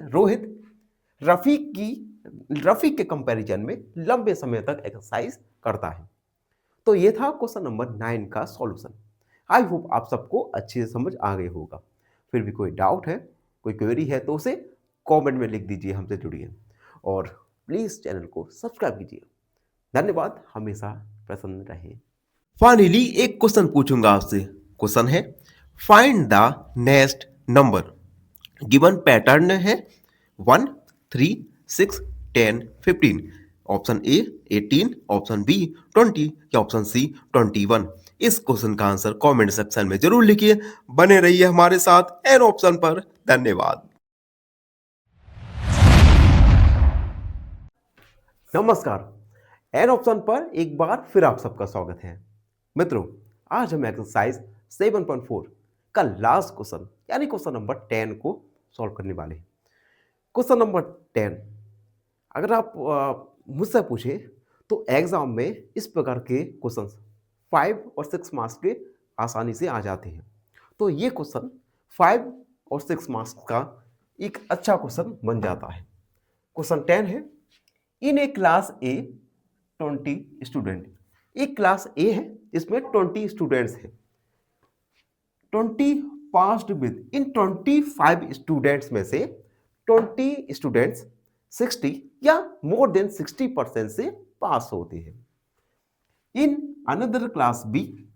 Rafiq के कंपैरिजन में लंबे समय तक एक्सरसाइज करता है। तो ये था क्वेश्चन नंबर 9 का सॉल्यूशन। आई होप आप सबको अच्छे से समझ आ गई होगा। फिर भी कोई डाउट है, कोई क्वेरी है तो उसे कमेंट में लिख दीजिए, हमसे जुड़िए और प्लीज चैनल को सब्सक्राइब कीजिए। धन्यवाद, हमेशा प्रसन्न रहे। फाइनली एक क्वेश्चन पूछूंगा आपसे। क्वेश्चन है find the next number. Given pattern है 1, 3, 6, 10, 15। ऑप्शन ए 18, ऑप्शन बी 20 या ऑप्शन सी 21। इस क्वेश्चन का आंसर कमेंट सेक्शन में जरूर लिखिए। बने रहिए हमारे साथ एन ऑप्शन पर। धन्यवाद। नमस्कार। एन ऑप्शन पर एक बार फिर आप सबका स्वागत है। मित्रों, आज हम एक्सरसाइज 7.4 का लास्ट क्वेश्चन यानी क्वेश्चन नंबर 10 को सॉल्व करने वाले हैं। क्वेश्चन नंबर 10 अगर आप मुझसे पूछे तो एग्जाम में इस प्रकार के क्वेश्चन 5 और 6 मार्क्स के आसानी से आ जाते हैं। तो ये क्वेश्चन 5 और 6 मार्क्स का एक अच्छा क्वेश्चन बन जाता है। क्वेश्चन 10 है, इन ए क्लास ए 20 स्टूडेंट। एक क्लास ए है जिसमें 20 स्टूडेंट्स हैं। 20 पास्ड विद, इन 25 स्टूडेंट्स में से 20 स्टूडेंट्स 60 या मोर देन 60% से पास होते हैं। In another class B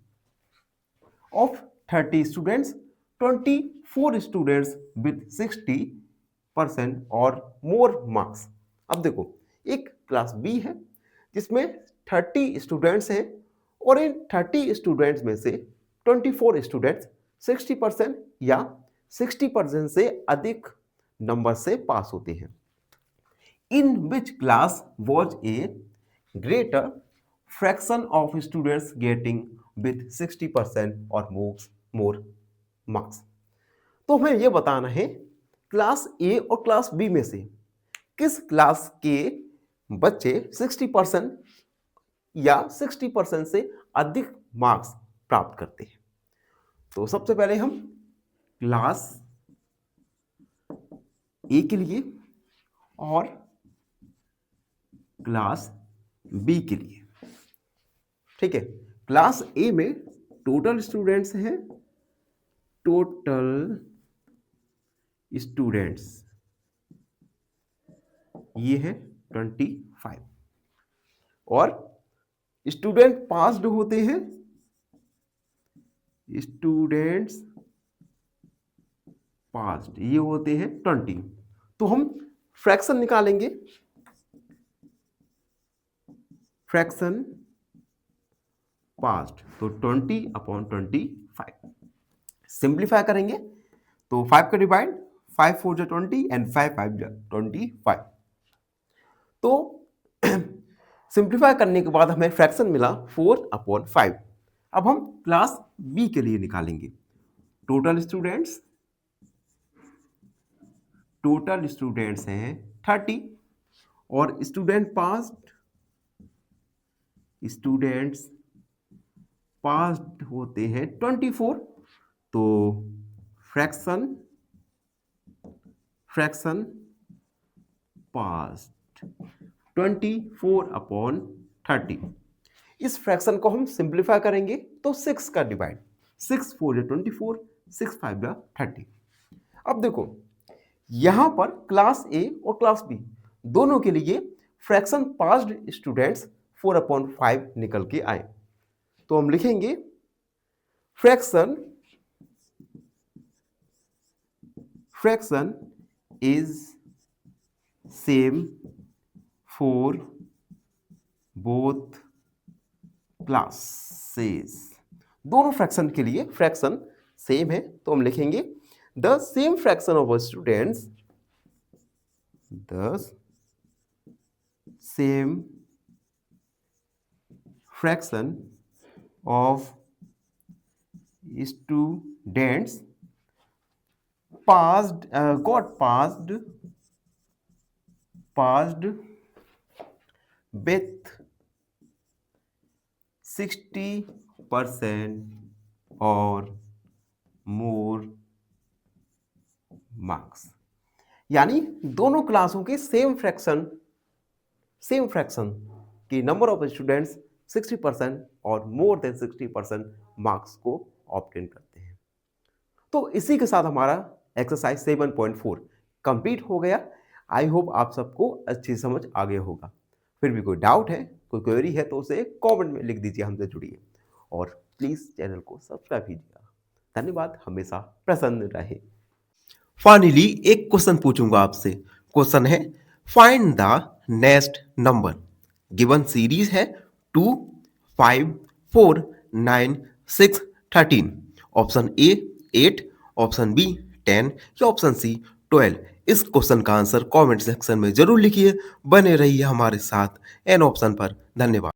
of 30 students 24 students with 60% और मोर मार्क्स। अब देखो, एक क्लास बी है जिसमें 30 स्टूडेंट्स हैं और इन 30 स्टूडेंट्स में से 24 स्टूडेंट्स 60% या 60% से अधिक नंबर से पास होते हैं। In which class was a greater fraction of students getting with 60% और मोर मार्क्स। तो हमें यह बताना है क्लास ए और क्लास बी में से किस क्लास के बच्चे 60% या 60% से अधिक मार्क्स प्राप्त करते हैं। तो सबसे पहले हम क्लास ए के लिए और क्लास बी के लिए, ठीक है। क्लास ए में टोटल स्टूडेंट्स हैं, टोटल स्टूडेंट्स ये है 25 और स्टूडेंट पास्ड होते हैं, स्टूडेंट्स पास्ड ये होते हैं 20। तो हम फ्रैक्शन निकालेंगे, फ्रैक्शन पास्ड तो 20/25 सिंप्लीफाई करेंगे तो 5 का डिवाइड 5 4 जा 20 एंड 5 5 जा 25। तो सिंप्लीफाई करने के बाद हमें फ्रैक्शन मिला 4/5। अब हम क्लास बी के लिए निकालेंगे। टोटल स्टूडेंट्स हैं 30 और स्टूडेंट्स पास्ड होते हैं 24। तो फ्रैक्शन पास्ड 24/30। इस फ्रैक्शन को हम सिंप्लीफाई करेंगे तो 6 का डिवाइड 6 4 जा 24 6 5 जा 30। अब देखो, यहां पर क्लास ए और क्लास बी दोनों के लिए फ्रैक्शन पास्ड स्टूडेंट्स 4/5 निकल के आए। तो हम लिखेंगे fraction is same for both classes. दोनों फ्रैक्शन के लिए फ्रैक्शन सेम है तो हम लिखेंगे the same fraction of students, the same fraction of students got passed with 60% और more marks। यानी दोनों क्लासों के सेम फ्रैक्शन की नंबर ऑफ स्टूडेंट्स 60% और मोर देन 60% मार्क्स को ऑब्टेन करते हैं। तो इसी के साथ हमारा एक्सरसाइज 7.4 कंप्लीट हो गया। आई होप आप सबको अच्छी समझ आ गया होगा। फिर भी कोई डाउट है, कोई क्वेरी है तो उसे कमेंट में लिख दीजिए, हमसे जुड़िए और प्लीज चैनल को सब्सक्राइब कीजिएगा। धन्यवाद, हमेशा प्रसन्न रहे। फाइनली एक क्वेश्चन पूछूंगा आपसे। क्वेश्चन है find the next number. Given series है 2 5 4 9 6 13। ऑप्शन ए 8, ऑप्शन बी 10 या ऑप्शन सी 12। इस क्वेश्चन का आंसर कमेंट सेक्शन में जरूर लिखिए। बने रहिए हमारे साथ एन ऑप्शन पर। धन्यवाद।